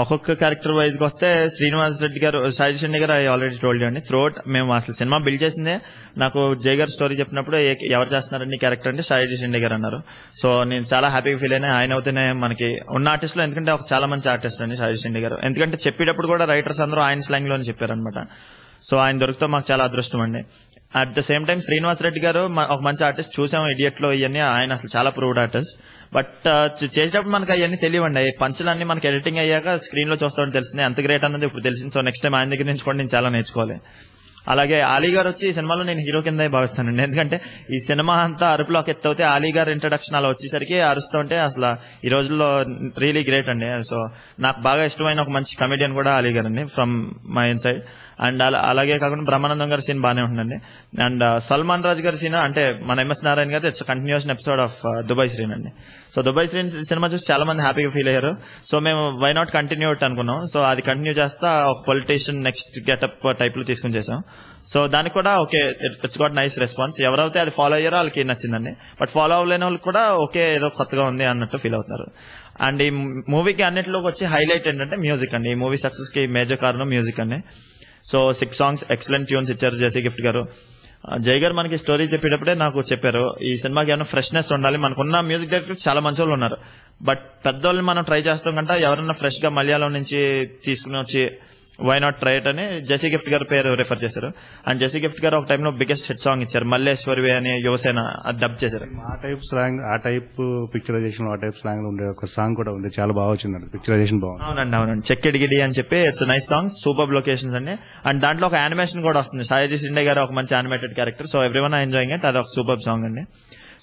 ఒక్కొక్క క్యారెక్టర్ వైజ్ గా వస్తే శ్రీనివాస్ రెడ్డి గారు, సాయి షిండే గారు ఐ ఆల్రెడీ టోల్డ్ అండి. త్రూఅవుట్ మేము అసలు సినిమా బిల్డ్ చేసిందే నాకు జయ గారు స్టోరీ చెప్పినప్పుడు ఎవరు చేస్తున్నారండి క్యారెక్టర్ అంటే సాయి షిండే గారు అన్నారు. సో నేను చాలా హ్యాపీగా ఫీల్ అయినా. ఆయన అవుతేనే మనకి ఉన్న ఆర్టిస్ట్ లో, ఎందుకంటే ఒక చాలా మంచి ఆర్టిస్ట్ అండి సాయి షిండే గారు. ఎందుకంటే చెప్పేటప్పుడు కూడా రైటర్స్ అందరూ ఆయన స్లాంగ్ లోనే చెప్పారనమాట. సో ఆయన దొరికితే మాకు చాలా అదృష్టం అండి. At the same time Srinivas Reddy గారు ఒక మంచి ఆర్టిస్ట్. చూసాం ఇడియట్ లో ఇవన్నీ, ఆయన అసలు చాలా ప్రూవ్డ్ ఆర్టిస్ట్. బట్ చేసేటప్పుడు మనకి అవన్నీ తెలియవండి. పంచులన్నీ మనకి ఎడిటింగ్ అయ్యాక స్క్రీన్ లో చూస్తామని తెలిసింది. ఎంత గ్రేట్ అన్నది ఇప్పుడు తెలిసింది. సో నెక్స్ట్ టైం ఆయన దగ్గర నుంచి కూడా నేను చాలా నేర్చుకోవాలి. అలాగే అలీ గారు వచ్చి ఈ సినిమాలో నేను హీరో కింద భావిస్తానండి. ఎందుకంటే ఈ సినిమా అంతా అరుపులోకి ఎత్తవుతే అలీ గారు ఇంట్రడక్షన్ అలా వచ్చేసరికి అరుస్తూ ఉంటే అసలు ఈ రోజుల్లో రియలీ గ్రేట్ అండి. సో నాకు బాగా ఇష్టమైన ఒక మంచి కమెడియన్ కూడా అలీ గారు అండి ఫ్రమ్ మై ఇన్సైడ్. అండ్ అలాగే కాకుండా బ్రహ్మానందం గారి సీన్ బాగానే ఉందండి. అండ్ సల్మాన్ రాజ్ గారి సీన్ అంటే మన ఎంఎస్ నారాయణ గారు it's continuation episode of Dubai శ్రీన్ అండి. సో దుబాయ్ శ్రీన్ సినిమా చూసి చాలా మంది హ్యాపీగా ఫీల్ అయ్యారు. సో మేము వై నాట్ కంటిన్యూ అనుకున్నాం. సో అది కంటిన్యూ చేస్తా ఒక పొలిటీషియన్ నెక్స్ట్ గెటప్ టైప్ లో తీసుకుని చేసాం. సో దానికి కూడా okay, it's got nice response. ఎవరైతే అది ఫాలో అయ్యారో వాళ్ళకి నచ్చిందండి. బట్ ఫాలో అవ్వలేని వాళ్ళు కూడా ఓకే ఏదో కొత్తగా ఉంది అన్నట్టు ఫీల్ అవుతున్నారు. అండ్ ఈ మూవీకి అన్నిటిలోకి వచ్చి హైలైట్ ఏంటంటే మ్యూజిక్ అండి. ఈ మూవీ సక్సెస్ కి మేజర్ కారణం మ్యూజిక్ అండి. సో 6 songs ఎక్సలెంట్ ట్యూన్స్ ఇచ్చారు జెస్సీ గిఫ్ట్ గారు. జై గారు మనకి స్టోరీ చెప్పేటప్పుడే నాకు చెప్పారు ఈ సినిమాకి ఏమైనా ఫ్రెష్నెస్ ఉండాలి. మనకున్న మ్యూజిక్ డైరెక్టర్ చాలా మంచి వాళ్ళు ఉన్నారు. బట్ పెద్దోళ్ళని మనం ట్రై చేస్తాం కంటే ఎవరైనా ఫ్రెష్ గా మలయాళం నుంచి తీసుకుని వచ్చి వై నాట్ ట్రై ఇట్ అని జెస్సీ గిఫ్ట్ గారు పేరు రిఫర్ చేశారు. అండ్ జెస్సీ గిఫ్ట్ గారు ఒక టైంలో బిగ్గెస్ట్ హిట్ సాంగ్ ఇచ్చారు, మల్లేశ్వరి అని యువసేన డబ్ చేశారు. ఆ టైప్ స్లాంగ్, ఆ టైప్ పిక్చరైజేషన్, ఆ టైప్ స్లాంగ్ లో ఉండే ఒక సాంగ్ కూడా ఉంది, చాలా బాగా వచ్చింది. పిక్చరైజేషన్ బాగుంది. అవునండి. చెక్కిడిగిడి అని చెప్పి it's nice song, super locations అండి. అండ్ దాంట్లో ఒక యానిమేషన్ కూడా వస్తుంది. సాయి షిండే గారు ఒక మంచి animated character. So everyone are enjoying it. అది ఒక సూపర్ సాంగ్ అండి.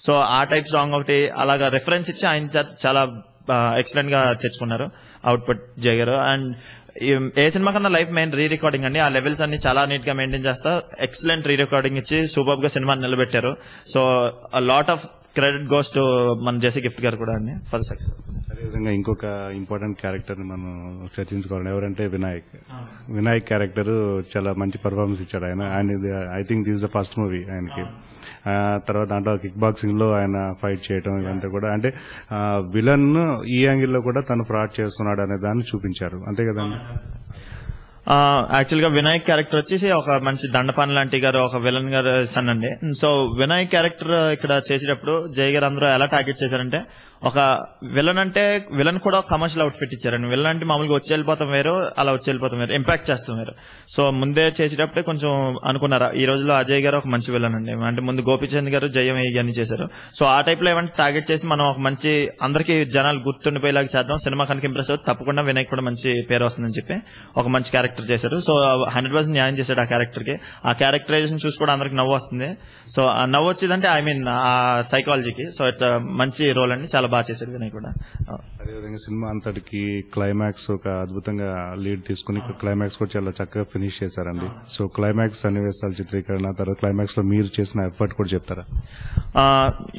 సో ఆ టైప్ సాంగ్ ఒకటి అలాగా రిఫరెన్స్ ఇచ్చి ఆయన చాలా ఎక్సలెంట్ గా తెచ్చుకున్నారు అవుట్పుట్ జై గారు. అండ్ ఏ సినిమా కన్నా లైఫ్ మెయిన్ రీ రికార్డింగ్ అండి. ఆ లెవెల్స్ అన్ని చాలా నీట్ గా మెయింటైన్ చేస్తా ఎక్సలెంట్ రీ రికార్డింగ్ ఇచ్చి సూపర్ గా సినిమాని నిలబెట్టారు. So lot of credit goes to మన జెస్సీ గిఫ్ట్ గారు కూడా అండి ఫర్ సక్సెస్. అదేవిధంగా ఇంకొక ఇంపార్టెంట్ క్యారెక్టర్ ని మనం చర్చించుకోవాలి. ఎవరంటే వినాయక్ క్యారెక్టర్ చాలా మంచి పర్ఫార్మెన్స్ ఇచ్చాడు ఆయన. I think this the first movie ఆయనకి. తర్వాత దాంట్లో కిక్ బాక్సింగ్ లో ఆయన ఫైట్ చేయడం ఇదంతా కూడా, అంటే విలన్ ఈ యాంగిల్ లో కూడా తను ఫ్రాడ్ చేస్తున్నాడు అనే దాన్ని చూపించారు, అంతే కదండి. యాక్చువల్ గా వినాయక్ క్యారెక్టర్ వచ్చేసి ఒక మంచి దండపాన్ లాంటి గారు ఒక విలన్ గారు సన్ అండి. సో వినాయక్ క్యారెక్టర్ ఇక్కడ చేసేటప్పుడు జై గారు అందరూ ఎలా టార్గెట్ చేశారంటే ఒక విలన్ అంటే విలన్ కూడా కమర్షియల్ అవుట్ఫిట్ ఇచ్చారండి. విలన్ అంటే మామూలుగా వచ్చి వెళ్ళిపోతాం వేరు, అలా వచ్చి వెళ్ళిపోతాం వేరు, ఇంపాక్ట్ చేస్తాం వేరు. సో ముందే చేసేటప్పుడే కొంచెం అనుకున్నారా ఈ రోజుల్లో అజయ్ గారు ఒక మంచి విలన్ అండి. అంటే ముందు గోపీచంద్ గారు జయం ఇవన్నీ చేశారు. సో ఆ టైప్ లో ఏమంటే టార్గెట్ చేసి మనం ఒక మంచి అందరికి జనాలు గుర్తుండిపోయేలాగా చేద్దాం, సినిమా కనుక ఇంప్రెస్ అవుతుంది, తప్పకుండా వినాయక్ కూడా మంచి పేరు వస్తుందని చెప్పి ఒక మంచి క్యారెక్టర్ చేశారు. సో 100% న్యాయం చేశాడు ఆ క్యారెక్టర్ కి. ఆ క్యారెక్టరైజేషన్ చూసి కూడా అందరికి నవ్వు వస్తుంది. సో ఆ నవ్వు వచ్చిందంటే ఐ మీన్ ఆ సైకాలజీకి. సో ఇట్స్ మంచి రోల్ అండి, చాలా బాగా చేశాడు వినాయక్ కూడా. అదేవిధంగా సినిమా అంతటికి క్లైమాక్స్ ఒక అద్భుతంగా లీడ్ తీసుకుని క్లైమాక్స్ కూడా చాలా చక్కగా ఫినిష్ చేశారండి. సో క్లైమాక్స్ సన్నివేశాల చిత్రీకరణ తర్వాత క్లైమాక్స్ లో మీరు చేసిన ఎఫర్ట్ కూడా చెప్తారా?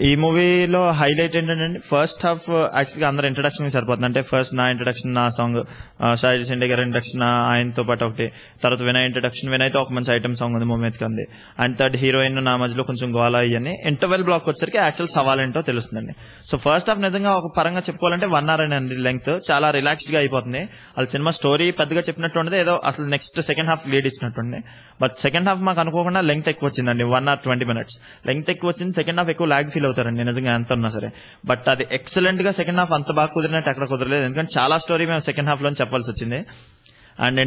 ఈ మూవీలో హైలైట్ ఏంటంటే ఫస్ట్ హాఫ్ యాక్చువల్గా అందరు ఇంట్రడక్షన్ సరిపోతుంది. అంటే ఫస్ట్ నా ఇంట్రడక్షన్, నా సాంగ్, షాహిద్ షిండే గారి ఇంట్రడక్షన్ ఆయనతో పాటు ఒకటి, తర్వాత వినయ్ ఇంట్రడక్షన్, వినయ్తో ఒక మంచి ఐటమ్ సాంగ్ ఉంది మూవీ కంది, అండ్ థర్డ్ హీరోయిన్ నా మధ్యలో కొంచెం గోలా అయ్యని. ఇంటర్వెల్ బ్లాక్ వచ్చరికి యాక్చువల్ సవాల్ ఏంటో తెలుస్తుందండి. సో ఫస్ట్ హాఫ్ నిజంగా ఒక పరంగా చెప్పుకోవాలంటే 1 hour అండి లెంగ్త్, చాలా రిలాక్స్డ్ గా అయిపోతుంది. అది సినిమా స్టోరీ పెద్దగా చెప్పినట్టు ఉండదు, ఏదో అసలు నెక్స్ట్ సెకండ్ హాఫ్ లీడ్ ఇచ్చినట్టుండే. బట్ సెకండ్ హాఫ్ మాకు అనుకోకుండా లెంగ్త్ ఎక్కువ వచ్చిందండి, 1 hour 20 minutes లెంగ్త్ ఎక్కువ వచ్చింది. సెకండ్ హాఫ్ ఎక్కువ లాగ్ ఫీల్ అవుతారండి నిజంగా ఎంత ఉన్నా సరే. బట్ అది ఎక్సలెంట్ గా సెకండ్ హాఫ్ అంత బాగా కుదిరినట్టు ఎక్కడ కుదరలేదు, ఎందుకంటే చాలా స్టోరీ మేము సెకండ్ హాఫ్ లో చెప్పాల్సి వచ్చింది. అండ్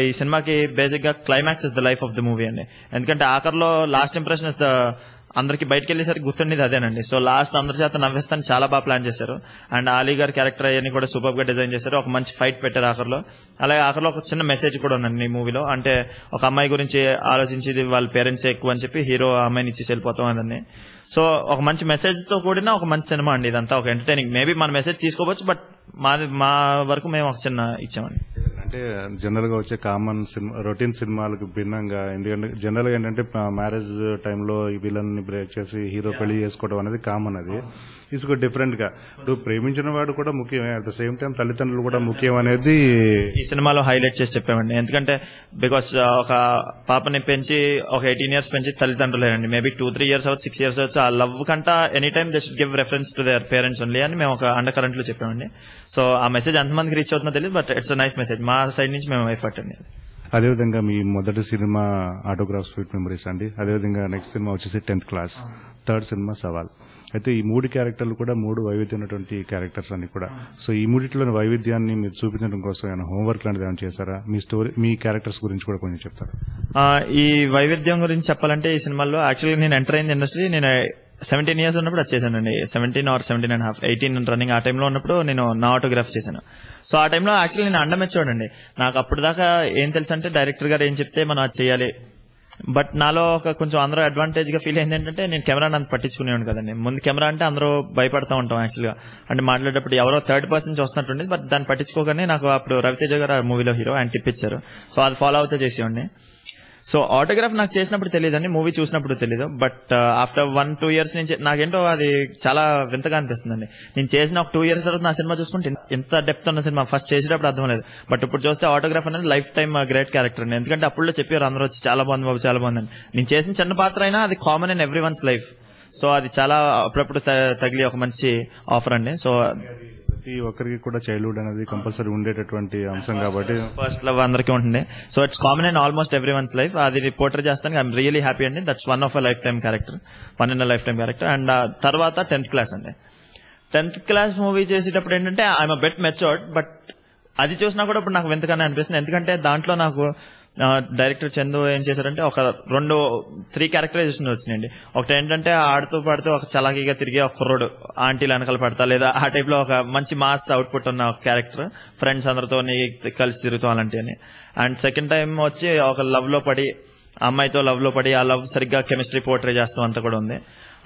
ఈ సినిమాకి బేసిక్ గా climax is the life of the movie అండి. ఎందుకంటే ఆఖర్లో లాస్ట్ ఇంప్రెషన్ ఇస్ ద అందరికి బయటకు వెళ్ళేసరికి గుర్తుండేది అదేనండి. సో లాస్ట్ అందరి చేత నవ్వేస్తాను చాలా బాగా ప్లాన్ చేశారు. అండ్ ఆలీ గారి క్యారెక్టర్ అవన్నీ కూడా సూపర్ గా డిజైన్ చేశారు. ఒక మంచి ఫైట్ పెట్టారు ఆఖర్లో. అలాగే ఆఖర్లో ఒక చిన్న మెసేజ్ కూడా ఉందండి ఈ మూవీలో. అంటే ఒక అమ్మాయి గురించి ఆలోచించేది వాళ్ళ పేరెంట్స్ ఎక్కువ అని చెప్పి హీరో అమ్మాయిని ఇచ్చేసి వెళ్ళిపోతాం అదని. సో ఒక మంచి మెసేజ్ తో కూడిన ఒక మంచి సినిమా అండి ఇదంతా. ఒక ఎంటర్టైనింగ్, మేబీ మన మెసేజ్ తీసుకోవచ్చు, బట్ మా వరకు మేము ఒక చిన్న ఇచ్చామండి. అంటే జనరల్ గా వచ్చే కామన్ సినిమా రొటీన్ సినిమాలకు భిన్నంగా, ఎందుకంటే జనరల్ గా ఏంటంటే మ్యారేజ్ టైంలో ఈ విలన్ ని బ్రేక్ చేసి హీరో పెళ్లి చేసుకోవడం అనేది కామన్. అది ఇసుక డిఫరెంట్ గా ఇప్పుడు ప్రేమించిన వాడు కూడా ముఖ్యమే, అట్ ద సేమ్ టైం తల్లిదండ్రులు కూడా ముఖ్యం అనేది ఈ సినిమాలో హైలైట్ చేసి చెప్పామండి. ఎందుకంటే బికాస్ ఒక పాపని పెంచి ఒక 18 years పెంచి తల్లిదండ్రులేనండి, మేబీ 2-3 years అవచ్చు, 6 years అవచ్చు, ఆ లవ్ కంటా any time they should give reference to their parents only అని మేము ఒక అండర్ కరెంట్ లో చెప్పామండి. సో ఆ మెసేజ్ ఎంతమందికి రీచ్ అవుతుందో తెలియదు, బట్ ఇట్స్ నైస్ మెసేజ్ మా సైడ్ నుంచి మేము ఎఫర్ట్ అండి. అదేవిధంగా మీ మొదటి సినిమా ఆటోగ్రాఫ్ స్వీట్ మెమరీస్ అండి, అదేవిధంగా నెక్స్ట్ సినిమా వచ్చేసి 10th క్లాస్, థర్డ్ సినిమా సవాల్. అయితే ఈ 3 క్యారెక్టర్లు కూడా 3 వైవిధ్యం ఉన్నటువంటి క్యారెక్టర్స్ అన్ని కూడా. సో ఈ మూడిట్లోని వైవిధ్యాన్ని మీరు చూపించడం కోసం ఏమైనా హోంవర్క్ లాంటిది ఏమైనా చేశారా? మీ స్టోరీ, మీ క్యారెక్టర్స్ గురించి కూడా కొంచెం చెప్తారా? ఈ వైవిధ్యం గురించి చెప్పాలంటే ఈ సినిమాలో యాక్చువల్గా నేను ఎంటర్ అయింది ఇండస్ట్రీ నేను 17 years ఉన్నప్పుడు వచ్చేసానండి. 17 or 17.5, 18 రన్నింగ్ ఆ టైంలో ఉన్నప్పుడు నేను నా ఆటోగ్రాఫ్ చేశాను. సో ఆ టైంలో యాక్చువల్లీ నేను అండమెచ్చాడండి. నాకు అప్పుడు దాకా ఏం తెలుసు అంటే డైరెక్టర్ గారు ఏం చెప్తే మనం అది చేయాలి. బట్ నాలో ఒక కొంచెం అందరూ అడ్వాంటేజ్ గా ఫీల్ అయింది ఏంటంటే నేను కెమెరాని అంత పట్టించుకునేవాడు కదండి. ముందు కెమెరా అంటే అందరూ భయపడతా ఉంటాం యాక్చువల్గా, అంటే మాట్లాడేటప్పుడు ఎవరో థర్డ్ పర్సన్ చూస్తున్నట్టుండేది. బట్ దాన్ని పట్టించుకోగానే నాకు అప్పుడు రవితేజ గారు మూవీలో హీరో ఆయన టిప్ ఇచ్చారు. సో అది ఫాలో అవుతూ చేసేవాడిని. సో ఆటోగ్రాఫ్ నాకు చేసినప్పుడు తెలియదండి, మూవీ చూసినప్పుడు తెలీదు. బట్ ఆఫ్టర్ 1-2 years నుంచి నాకేంటో అది చాలా వింతగా అనిపిస్తుందండి. నేను చేసిన ఒక 2 years తర్వాత నా సినిమా చూసుకుంటే ఎంత డెప్త్ ఉన్న సినిమా ఫస్ట్ చేసేటప్పుడు అర్థం లేదు. బట్ ఇప్పుడు చూస్తే ఆటోగ్రాఫ్ అనేది లైఫ్ టైమ్ గ్రేట్ క్యారెక్టర్ అండి. ఎందుకంటే అప్పుడు చెప్పారు అందరూ వచ్చి చాలా బాగుంది బాబు, చాలా బాగుందని. నేను చేసిన చిన్న పాత్ర అయినా అది common in every one's life. So అది చాలా అప్పుడప్పుడు తగిలి ఒక మంచి ఆఫర్ అండి. సో ప్రతి ఒక్కరికి కూడా చైల్డ్హుడ్ అనేది కంపల్సరీ ఉండేటటువంటి అంశం కాబట్టి ఫస్ట్ లవ్ అందరికీ ఉంటుంది. So it's common in almost every one's life. అది రిపోర్టర్ చేస్తాను, ఐఎమ్ రియలీ హ్యాపీ అండి. That's one of a lifetime character, one in a lifetime character. And తర్వాత 10th క్లాస్ అండి. 10th క్లాస్ మూవీ చేసేటప్పుడు ఏంటంటే I'm a bit matured, but అది చూసినా కూడా ఇప్పుడు నాకు వింతగానే అనిపిస్తుంది. ఎందుకంటే దాంట్లో నాకు డైరెక్టర్ చందు ఏం చేశారంటే ఒక 3 క్యారెక్టరైజేషన్ వచ్చినాయండి. ఒకటి ఏంటంటే ఆడుతూ పాడుతూ ఒక చలాకీగా తిరిగే ఒక కుర్రోడు ఆంటీలు వెనకాల పడతా, లేదా ఆ టైప్ లో ఒక మంచి మాస్ అవుట్పుట్ ఉన్న ఒక క్యారెక్టర్, ఫ్రెండ్స్ అందరితో కలిసి తిరుగుతాం అలాంటి అని. అండ్ సెకండ్ టైం వచ్చి ఒక లవ్ లో పడి, అమ్మాయితో లవ్ లో పడి ఆ లవ్ సరిగ్గా కెమిస్ట్రీ పోర్ట్రే చేస్తాం అంతా కూడా ఉంది.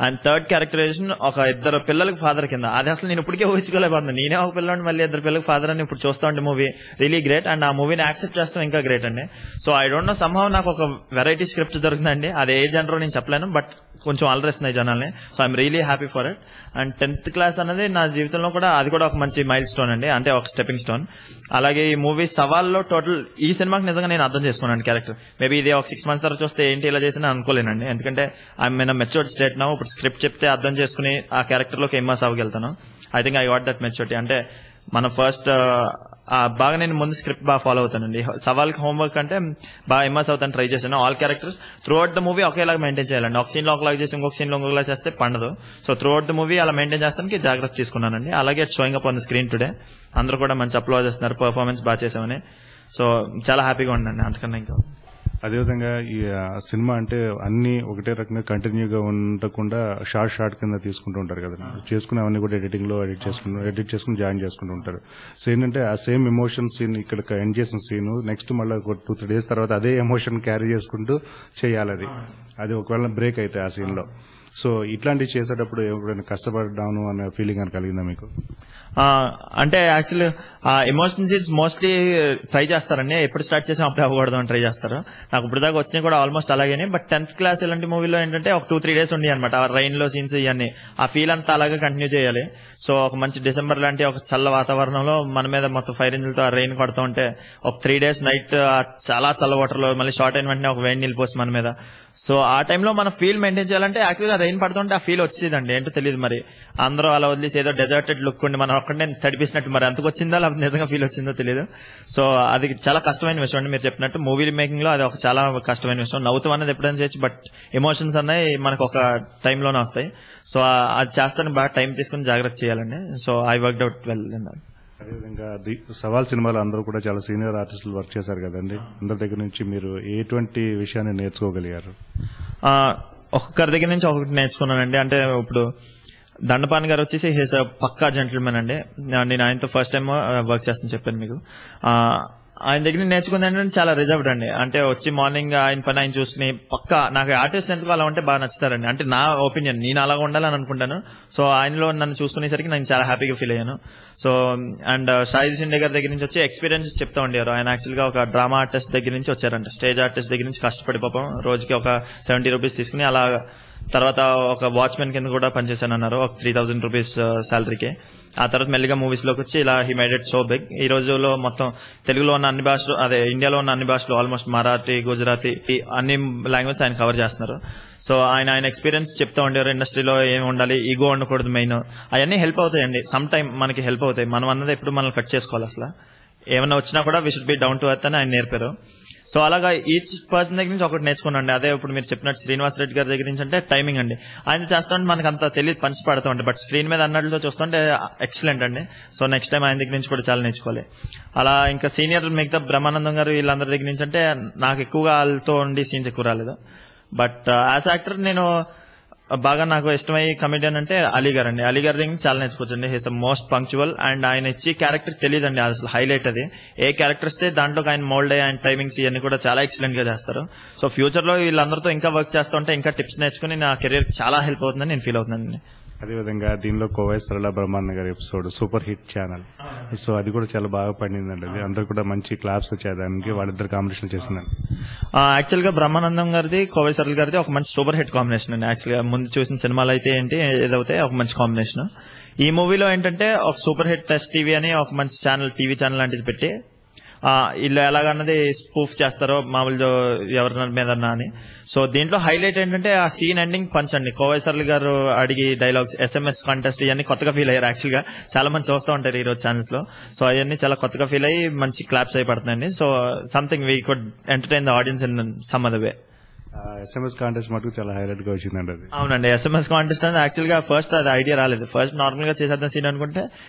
అండ్ థర్డ్ క్యారెక్టరైజేషన్ ఒక 2 పిల్లలకి ఫాదర్ కింద. అది అసలు నేను ఇప్పటికే ఊహించుకోలేకపోతున్నాను. నేనే ఒక పిల్లలు మళ్ళీ 2 పిల్లలకి ఫాదర్ అని ఇప్పుడు చూస్తా ఉంటే మూవీ రియలీ గ్రేట్. అండ్ ఆ మూవీని యాక్సెప్ట్ చేస్తాం ఇంకా గ్రేట్ అండి. So I don't know, somehow నాకు ఒక వెరైటీ స్క్రిప్ట్ దొరుకుతుందండి. అది ఏ జనరో నేను చెప్పలేను, బట్ కొంచెం అలరేస్తున్నాయి జనాల్ని. So I'm really happy for it. And 10th class అనేది నా జీవితంలో కూడా అది కూడా ఒక మంచి మైల్ స్టోన్ అండి, అంటే ఒక స్టెప్పింగ్ స్టోన్. అలాగే ఈ మూవీ సవాల్లో టోటల్ ఈ సినిమాకి నిజంగా నేను అర్థం చేసుకున్నాను క్యారెక్టర్. మేబీ ఇది ఒక 6 months తర్వాత చూస్తే ఏంటి ఇలా చేసినా అనుకోలేనండి. ఎందుకంటే I'm in matured state now. ఇప్పుడు స్క్రిప్ట్ చెప్తే అర్థం చేసుకుని ఆ క్యారెక్టర్ లోకి ఇమ్మర్స్ అవ్వగలుగుతాను. I think I got that maturity. అంటే మన ఫస్ట్ బాగా నేను ముందు స్క్రిప్ట్ బాగా ఫాలో అవుతానండి. సవాల్కి హోంవర్క్ అంటే బాగా ఇమ్మర్స్ అవుతాను ట్రై చేశాను. All characters through out the movie ఒకేలాగా మెయింటైన్ చేయాలండి. ఒక సీన్ లో ఒకలాగా చేసి ఇంకొక సీన్ లో ఇంకొకలా చేస్తే పండదు. So through out the movie అలా మెయింటైన్ చేస్తానికి జాగ్రత్త తీసుకున్నానండి. అలాగే showing up on the screen today. అందరూ కూడా మంచి అప్లాజ్ చేస్తున్నారు, పర్ఫార్మెన్స్ బాగా చేసామని. సో చాలా హ్యాపీగా ఉండండి అంతకన్నా. ఇంకా అదేవిధంగా ఈ సినిమా అంటే అన్ని ఒకటే రకంగా కంటిన్యూగా ఉండకుండా షార్ట్ కింద తీసుకుంటూ ఉంటారు కదా, చేసుకునే అవన్నీ కూడా ఎడిటింగ్ లో ఎడిట్ చేసుకుని జాయిన్ చేసుకుంటూ ఉంటారు. సో ఏంటంటే ఆ సేమ్ ఎమోషన్ సీన్ ఇక్కడ ఎండ్ చేసిన సీన్ నెక్స్ట్ మళ్ళీ 2-3 days తర్వాత అదే ఎమోషన్ క్యారీ చేసుకుంటూ చేయాలి. అది ఒకవేళ బ్రేక్ అయితే ఆ సీన్ లో. సో ఇట్లాంటివి చేసేటప్పుడు ఎప్పుడైనా కష్టపడ్డాను అనే ఫీలింగ్ అని కలిగిందా మీకు? అంటే actually emotion scenes mostly try చేస్తారండి. ఎప్పుడు స్టార్ట్ చేసాం అప్పుడే అవ్వకూడదు అని ట్రై చేస్తారు. నాకు ఇప్పుడు దాకా వచ్చినాయి కూడా ఆల్మోస్ట్ అలాగే. బట్ 10th క్లాస్ ఇలాంటి మూవీలో ఏంటంటే ఒక 2-3 days ఉండి అనమాట. రైన్ లో సీన్స్ ఇవన్నీ ఆ ఫీల్ అంతా అలాగే కంటిన్యూ చేయాలి. సో ఒక మంచి డిసెంబర్ లాంటి ఒక చల్ల వాతావరణంలో మన మీద మొత్తం ఫైర్ ఇంజిన్లతో ఆ రెయిన్ కొడుతూ ఉంటే ఒక 3 days నైట్ చాలా చల్ల వాటర్ లో మళ్ళీ షార్ట్ అయిన వెంటనే ఒక వేడి నీళ్ళు పోసి మన మీద. సో ఆ టైంలో మన ఫీల్ మెయింటైన్ చేయాలంటే యాక్చువల్గా రెయిన్ పడుతుంటే ఆ ఫీల్ వచ్చేదండి. ఏంటో తెలియదు మరి అందరూ అలా వదిలేసి ఏదో డెజర్టెడ్ లుక్ ఉండి మనం ఒక్కడే తడిపిస్తున్నట్టు మరి అంతకు వచ్చిందా లేకపోతే నిజంగా ఫీల్ వచ్చిందో తెలియదు. సో అది చాలా కష్టమైన విషయం అండి. మీరు చెప్పినట్టు మూవీ మేకింగ్ లో అది ఒక చాలా కష్టమైన విషయం. నవ్వుతాం అనేది ఎప్పుడైనా చేయొచ్చు, బట్ ఎమోషన్స్ అన్నాయి మనకు ఒక టైంలోనే వస్తాయి. సో అది చేస్తాను బాగా టైం తీసుకుని జాగ్రత్త చేయాలండి. So I worked out well. అదేవిధంగా సవాల్ సినిమాలో అందరూ కూడా చాలా సీనియర్ ఆర్టిస్టులు వర్క్ చేశారు కదండి. అందరి దగ్గర నుంచి మీరు ఎటువంటి విషయాన్ని నేర్చుకోగలిగారు? ఒక్కొక్కరి దగ్గర నుంచి ఒక్కొక్కటి నేర్చుకున్నానండి. అంటే ఇప్పుడు దండపాణి గారు వచ్చేసి హీస్ పక్కా జెంటిల్మెన్ అండి. నేను ఆయనతో ఫస్ట్ టైం వర్క్ చేస్తాను చెప్పాను మీకు. ఆయన దగ్గర నేర్చుకుంది ఏంటంటే చాలా రిజర్వ్డ్ అండి. అంటే వచ్చి మార్నింగ్ ఆయన పని ఆయన చూసుకుని పక్కా నాకు ఆర్టిస్ట్ ఎందుకు అలా ఉంటే బాగా నచ్చుతారండి. అంటే నా ఒపీనియన్, నేను అలాగా ఉండాలని అనుకుంటాను. సో ఆయనలో నన్ను చూసుకునేసరికి నేను చాలా హ్యాపీగా ఫీల్ అయ్యాను. సో అండ్ సాయి షిండే గారి దగ్గర నుంచి వచ్చి ఎక్స్పీరియన్స్ చెప్తా ఉండేవారు. ఆయన యాక్చువల్ గా ఒక డ్రామా ఆర్టిస్ట్ దగ్గర నుంచి వచ్చారంట. స్టేజ్ ఆర్టిస్ట్ దగ్గర నుంచి కష్టపడి పాపం రోజుకి ఒక 70 rupees తీసుకుని అలా తర్వాత ఒక వాచ్మెన్ కింద కూడా పనిచేశానన్నారు ఒక 3000 rupees శాలరీకి. ఆ తర్వాత మెల్లిగా మూవీస్ లోకి వచ్చి ఇలా he made it so big. ఈ రోజుల్లో మొత్తం తెలుగులో ఉన్న అన్ని భాషలు, అదే ఇండియాలో ఉన్న అన్ని భాషలు ఆల్మోస్ట్ మరాఠీ, గుజరాతీ అన్ని లాంగ్వేజ్ ఆయన కవర్ చేస్తున్నారు. సో ఆయన ఎక్స్పీరియన్స్ చెప్తా ఉండేవారు. ఇండస్ట్రీలో ఏమి ఉండాలి, ఈగో ఉండకూడదు మెయిన్. అవన్నీ హెల్ప్ అవుతాయండి. సమ్ టైం మనకి హెల్ప్ అవుతాయి. మనం అన్నది ఎప్పుడు మనల్ని కట్ చేసుకోవాలి. అసలు ఏమన్నా వచ్చినా కూడా we should be down to earth అని ఆయన నేర్పారు. సో అలాగా ఈచ్ పర్సన్ దగ్గర నుంచి ఒకటి నేర్చుకున్నాండి. అదే ఇప్పుడు మీరు చెప్పినట్టు శ్రీనివాస్ రెడ్డి గారి దగ్గర నుంచి అంటే టైమింగ్ అండి. ఆయన చేస్తుంటే మనకు అంత తెలియదు, పంచి పడుతూ ఉంటాయి. బట్ స్క్రీన్ మీద అన్నట్లుతో చూస్తుంటే ఎక్సలెంట్ అండి. సో నెక్స్ట్ టైం ఆయన దగ్గర నుంచి కూడా చాలా నేర్చుకోవాలి. అలా ఇంకా సీనియర్ మిగతా బ్రహ్మానందం గారు వీళ్ళందరి దగ్గర నుంచి అంటే నాకు ఎక్కువగా వాళ్ళతో ఉండి సీన్స్ ఎక్కువ రాలేదు. బట్ యాజ్ యాక్టర్ నేను బాగా నాకు ఇష్టమయ్యే కమెడియన్ అంటే అలీ గారు అండి. అలీ గారి దగ్గర చాలా నేర్చుకోవచ్చండి. హీస్ మోస్ట్ పంక్చువల్ అండ్ ఆయన ఇచ్చే క్యారెక్టర్ తెలియదండి అసలు హైలైట్. అది ఏ క్యారెక్టర్ ఇస్తే దాంట్లోకి ఆయన మోల్డ్ అయ్యి ఆయన టైమింగ్స్ ఇవన్నీ కూడా చాలా ఎక్సలెంట్ గా చేస్తారు. సో ఫ్యూచర్ లో వీళ్ళందరితో ఇంకా వర్క్ చేస్తుంటే ఇంకా టిప్స్ నేర్చుకుని నా కెరీర్ చాలా హెల్ప్ అవుతుందని నేను ఫీల్ అవుతున్నానండి. అదేవిధంగా దీనిలో కోవై సరళ బ్రహ్మానంద గారి episode super hit channel. So అది కూడా చాలా బాగా పడిందండి. అది అందరు కూడా మంచి క్లాప్స్ వచ్చాయి దానికి. వాళ్ళిద్దరు కాంబినేషన్ చేసిందండి. యాక్చువల్ గా బ్రహ్మానందం గారిది కోవై సరళ గారిది ఒక మంచి సూపర్ హిట్ కాంబినేషన్ అండి. యాక్చువల్ గా ముందు చూసిన సినిమాలు అయితే ఏంటి ఏదైతే ఒక మంచి కాంబినేషన్. ఈ మూవీలో ఏంటంటే ఒక సూపర్ హిట్ టెస్ట్ టీవీ అని ఒక మంచి ఛానల్, టీవీ ఛానల్ లాంటిది పెట్టి వీళ్ళు ఎలాగన్నది స్పూఫ్ చేస్తారో మామూలు ఎవరి మీద అని. సో దీంట్లో హైలైట్ ఏంటంటే ఆ సీన్ ఎండింగ్ పంచ్ అండి. కోవై సరళ గారు అడిగి డైలాగ్స్, SMS కాంటెస్ట్ ఇవన్నీ కొత్తగా ఫీల్ అయ్యారు. యాక్చువల్ గా చాలా మంది చూస్తూ ఉంటారు ఈ రోజు ఛానల్స్ లో. సో అవన్నీ చాలా కొత్తగా ఫీల్ అయ్యి మంచి క్లాప్స్ అయి పడుతున్నాయండి. So something we could entertain the audience in some other way. SMS contest మటుకు చాలా హైలైట్ గా వచ్చిందండి అది. అవునండి, SMS కాంటెస్ట్ అనేది యాక్చువల్ గా ఫస్ట్ అది ఐడియా రాలేదు. ఫస్ట్ నార్మల్ గా చేసేద్దాం సీన్ అనుకుంటే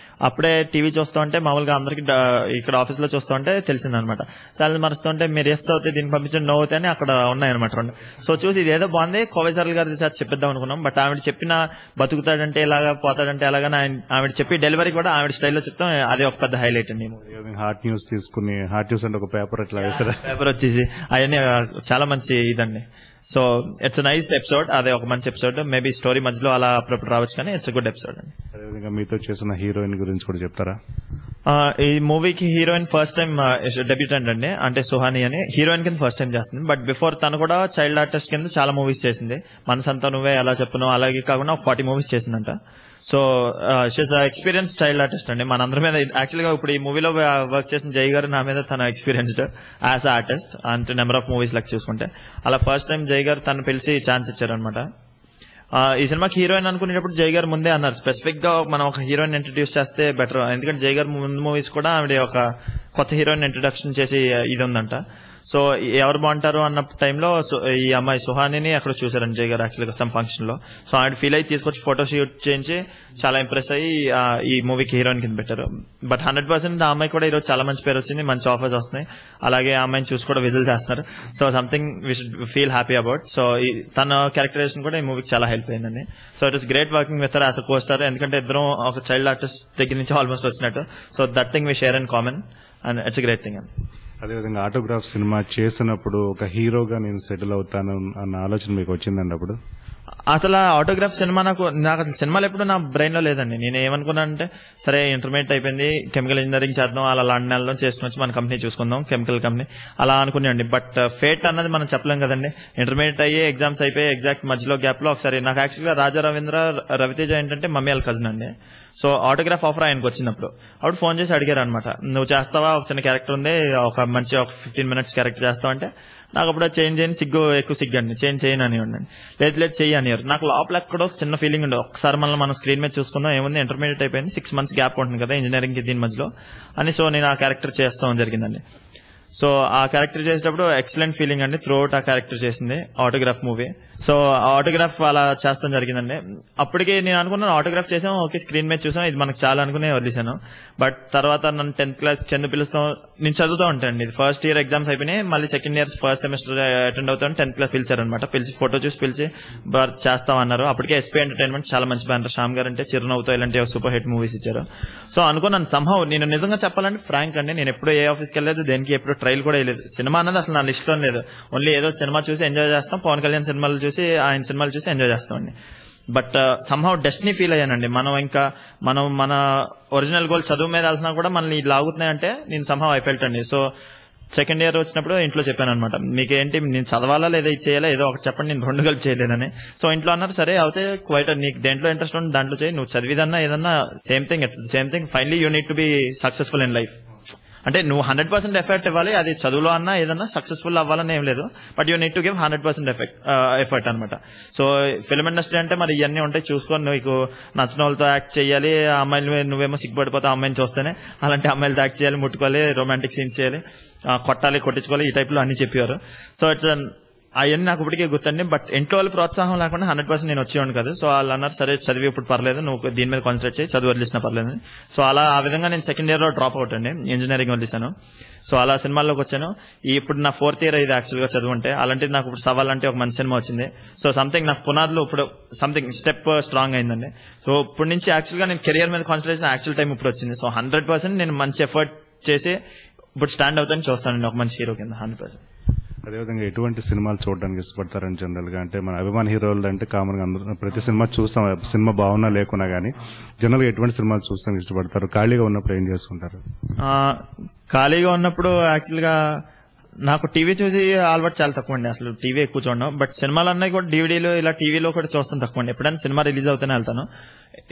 అప్పుడే టీవీ చూస్తూ ఉంటే మామూలుగా అందరికి ఇక్కడ ఆఫీస్ లో చూస్తూ ఉంటే తెలిసిందనమాట. చాలా మరుస్తుంటే మీరు ఎస్ అవుతాయి దీనికి పంపించండి, నో అవుతాయి అని అక్కడ ఉన్నాయన్నమాట రెండు. సో చూసి ఇది ఏదో బాగుంది కోవై సరళ గారి చెప్పిద్దాం అనుకున్నాం. బట్ ఆవిడ చెప్పిన బతుకుతాడంటే ఇలాగా పోతాడంటే అలాగా ఆవిడ చెప్పి డెలివరీ కూడా ఆవిడ స్టైల్లో చెప్తాం. అది ఒక పెద్ద హైలైట్ అండి. హాట్ న్యూస్ తీసుకుని హాట్ న్యూస్ అంటే ఒక పేపర్ అట్లా వేసారా, పేపర్ వచ్చేసి అవన్నీ చాలా మంచి ఇదండి. So it's nice episode. అదే ఒక మంచి ఎపిసోడ్. మేబీ స్టోరీ మధ్యలో అలా అప్పుడప్పుడు రావచ్చు కానీ ఇట్స్ గుడ్ ఎపిసోడ్ అండి. అదేవిధంగా మీతో చేసిన హీరోయిన్ గురించి కూడా చెప్తారా? ఈ మూవీకి హీరోయిన్ ఫస్ట్ టైం డెబ్యూటెంట్ అండి. అంటే సుహాని అని హీరోయిన్ కింద ఫస్ట్ టైం చేస్తుంది. బట్ బిఫోర్ తను కూడా చైల్డ్ ఆర్టిస్ట్ కింద చాలా మూవీస్ చేసింది. మనసంతా నువ్వే అలా చెప్పను అలాగే కాకుండా 40 మూవీస్ చేసిందంట. So she's experience child artist అండి. మనందరి మీద యాక్చువల్ గా ఇప్పుడు ఈ మూవీలో వర్క్ చేసిన జై గారు నా మీద తన ఎక్స్పీరియన్స్డ్ యాజ్ ఆర్టిస్ట్ అంటే నెంబర్ ఆఫ్ మూవీస్ లెక్క చూసుకుంటే. అలా ఫస్ట్ టైం జై గారు తను పిలిచి ఛాన్స్ ఇచ్చారనమాట. ఈ సినిమాకి హీరోయిన్ అనుకునేటప్పుడు జై గారు ముందే అన్నారు స్పెసిఫిక్ గా మనం ఒక హీరోయిన్ ఇంట్రడ్యూస్ చేస్తే బెటర్. ఎందుకంటే జై గారు ముందు మూవీస్ కూడా ఆవిడ ఒక కొత్త హీరోయిన్ ఇంట్రొడక్షన్ చేసి ఇది ఉందంట. సో ఎవరు బాగుంటారు అన్న టైంలో ఈ అమ్మాయి సుహానిని అక్కడ చూసారండి జై గారు యాక్చువల్గా సమ్ ఫంక్షన్ లో. సో ఆవిడ ఫీల్ అయ్యి తీసుకొచ్చి ఫోటో షూట్ చేయించి చాలా ఇంప్రెస్ అయ్యి ఈ మూవీకి హీరోయిన్ కింద పెట్టారు. బట్ 100% ఆ అమ్మాయి కూడా ఈరోజు చాలా మంచి పేరు వచ్చింది, మంచి ఆఫర్స్ వస్తున్నాయి. అలాగే ఆ అమ్మాయిని చూసి కూడా విజిల్ చేస్తున్నారు. So something we should feel happy about. So తన క్యారెక్టరైజేషన్ కూడా ఈ మూవీకి చాలా హెల్ప్ అయిందండి. So it is great working with her as a co star. ఎందుకంటే ఇద్దరం ఒక చైల్డ్ ఆర్టిస్ట్ దగ్గర నుంచి ఆల్మోస్ట్ వచ్చినట్టు. So that thing we share in common and it's great thing అండి. అదేవిధంగా ఆటోగ్రాఫ్ సినిమా చేసినప్పుడు ఒక హీరోగా నేను సెటిల్ అవుతాను అన్న ఆలోచన మీకు వచ్చిందండి అప్పుడు? అసలు ఆటోగ్రాఫ్ సినిమా నాకు అసలు సినిమాలు ఎప్పుడు నా బ్రెయిన్ లో లేదండి. నేను ఏమనుకున్నానంటే సరే ఇంటర్మీడియట్ అయిపోయింది, కెమికల్ ఇంజనీరింగ్ చేద్దాం, అలా లండన్ వెళ్దాం, చేసుకుని వచ్చి మన కంపెనీ చూసుకుందాం, కెమికల్ కంపెనీ అలా అనుకునేయండి. బట్ ఫేట్ అన్నది మనం చెప్పలేం కదండి. ఇంటర్మీడియట్ అయ్యి ఎగ్జామ్స్ అయిపోయి ఎగ్జాక్ట్ మధ్యలో గ్యాప్ లో ఒకసారి నాకు యాక్చువల్గా రాజా రవీంద్ర రవితేజ ఏంటంటే మమ్మీ వాళ్ళ కజిన్ అండి. సో ఆటోగ్రాఫ్ ఆఫర్ ఆయనకు వచ్చినప్పుడు అప్పుడు ఫోన్ చేసి అడిగారు అనమాట, నువ్వు చేస్తావా, ఒక చిన్న క్యారెక్టర్ ఉంది, ఒక 15 minutes క్యారెక్టర్ చేస్తావు అంటే నాకు అప్పుడు చేంజ్ చేయని ఎక్కువ సిగ్గు అండి, చేంజ్ చేయను అని ఉండండి. లేదు చెయ్యి అనేవారు. నాకు లోపల ఎక్కడో చిన్న ఫీలింగ్ ఉండదు, ఒకసారి మనం స్క్రీన్ మీద చూసుకుందాం, ఏముంది ఇంటర్మీడియట్ అయిపోయింది, 6 months గ్యాప్ ఉంటుంది కదా ఇంజనీరింగ్ కి దీని మధ్యలో అని. సో నేను ఆ క్యారెక్టర్ చేస్తాం జరిగిందండి. సో ఆ క్యారెక్టర్ చేసేటప్పుడు ఎక్సలెంట్ ఫీలింగ్ అండి. త్రూ అవుట్ ఆ క్యారెక్టర్ చేసింది ఆటోగ్రాఫ్ మూవీ. సో ఆటోగ్రాఫ్ అలా చేస్తాం జరిగిందండి. అప్పటికి నేను అనుకున్నాను ఆటోగ్రాఫ్ చేసాం, ఓకే స్క్రీన్ మీద చూసాం, ఇది మనకు చాలా అనుకునే వదిలేశాను. బట్ తర్వాత నన్ను 10th class చందు పిలుస్తాం, నేను చదువుతూ ఉంటాను. ఇది ఫస్ట్ ఇయర్ ఎగ్జామ్స్ అయిపోయినాయి, మళ్ళీ second year first semester attend అవుతాను. 10th class పిలిచారనమాట. పిలిచి ఫోటో చూసి పిలిచి చేస్తాం అన్నారు. అప్పటికే ఎస్పీ ఎంటర్టైన్మెంట్ చాలా మంచి బ్యానర్, శ్యామ్ గారు అంటే చిరునవ్వుతో ఇలాంటి సూపర్ హిట్ మూవీస్ ఇచ్చారు. సో అనుకున్నాను సంహవ్, నేను నిజంగా చెప్పాలంటే ఫ్రాంక్ అండి, నేను ఎప్పుడు ఏ ఆఫీస్కి వెళ్ళలేదు, దేనికి ఎప్పుడు ట్రైల్ కూడా వేయలేదు. సినిమా అన్నది అసలు నా లిస్ట్ లో లేదు. ఓన్లీ ఏదో సినిమా చూసి ఎంజాయ్ చేస్తాం, పవన్ కళ్యాణ్ సినిమాలు చూసి ఆయన సినిమాలు చూసి ఎంజాయ్ చేస్తామండి. బట్ సంహవ్ డెస్టినీ ఫీల్ అయ్యానండి. మనం మన ఒరిజినల్ గోల్ చదువు మీద వెళ్తున్నా కూడా మనల్ని లాగుతున్నాయంటే నేను సంహవ్ ఐ ఫెల్ట్ అండి. సో సెకండ్ ఇయర్ వచ్చినప్పుడు ఇంట్లో చెప్పాను అనమాట, మీకేంటి నేను చదవాలా లేదా ఇది చేయాలా, ఏదో ఒకటి చెప్పండి, నేను 2 కలిపి చేయలేనని. సో ఇంట్లో అన్నారు సరే అయితే క్వైట్, నీకు దేంట్లో ఇంట్రెస్ట్ ఉంది దాంట్లో చేయి, నువ్వు చదివిదన్నా ఏదన్నా same thing finally you need to be successful in life. అంటే నువ్వు 100% ఎఫర్ట్ ఇవ్వాలి, అది చదువులో అన్నా ఏదన్నా సక్సెస్ఫుల్ అవ్వాలని ఏం లేదు, but you need to give 100% effort అనమాట. సో ఫిల్మ్ ఇండస్ట్రీ అంటే మరి ఇవన్నీ ఉంటాయి, చూసుకొని నీకు నచ్చిన వాళ్ళతో యాక్ట్ చేయాలి, ఆ అమ్మాయిలు నువ్వేమో సిగ్గుపడిపోతే ఆ అమ్మాయిని చూస్తేనే, అలాంటి అమ్మాయిలతో యాక్ట్ చేయాలి, ముట్టుకోవాలి, రొమాంటిక్ సీన్స్ చేయాలి, కొట్టాలి, కొట్టించుకోవాలి, ఈ టైప్ లో అన్ని చెప్పారు. సో ఇట్స్ అవన్నీ నాకు ఇప్పటికే గుర్తండి. బట్ ఇంట్లో వాళ్ళు ప్రోత్సాహం లేకుండా 100% నేను వచ్చేవాడిని కాదు. సో వాళ్ళు అన్నారు సరే చదివి ఇప్పుడు పర్లేదు, నువ్వు దీని మీద కాన్సన్ట్రేట్ చేయి, చదువు వదిలేసినా పర్లేదు. సో ఆ విధంగా నేను సెకండ్ ఇయర్ లో డ్రాప్ అవుట్ అండి, ఇంజనీరింగ్ వదిలేశాను. సో అలా సినిమాల్లోకి వచ్చాను. ఇప్పుడు నా 4th year ఇది యాక్చువల్ గా చదువుంటే, అలాంటిది నాకు ఇప్పుడు సవాల్ అంటే ఒక మంచి సినిమా వచ్చింది. సో సంథింగ్ నాకు పునాదులు ఇప్పుడు సంథింగ్ స్టెప్ స్ట్రాంగ్ అయిందండి. సో ఇప్పటి నుంచి యాక్చువల్ గా నేను కెరియర్ మీద కాన్సన్ట్రేషన్ యాక్చువల్ టైం ఇప్పుడు వచ్చింది. సో 100% నేను మంచి ఎఫర్ట్ చేసి ఇప్పుడు స్టాండ్ అవుతాను, చూస్తానండి ఒక మంచి హీరో కింద 100%. అదేవిధంగా ఎటువంటి సినిమాలు చూడడానికి ఇష్టపడతారని జనరల్ గా, అంటే మన అభిమాన హీరోలు అంటే కామన్ గా అందరూ ప్రతి సినిమా చూస్తాం, సినిమా బాగున్నా లేకున్నా గానీ జనరల్ గా ఎటువంటి సినిమాలు చూస్తానికి ఇష్టపడతారు? ఖాళీగా ఉన్నప్పుడు ఏం చేసుకుంటారు? ఖాళీగా ఉన్నప్పుడు యాక్చువల్ గా నాకు టీవీ చూసి అలవాటు చాలా తక్కువ అండి, అసలు టీవీ ఎక్కువ చూడడం. బట్ సినిమాలు అన్నీ కూడా డివిడీలో ఇలా టీవీలో కూడా చూస్తాను తక్కువ అండి. ఎప్పుడైనా సినిమా రిలీజ్ అవుతూనే వెళ్తాను.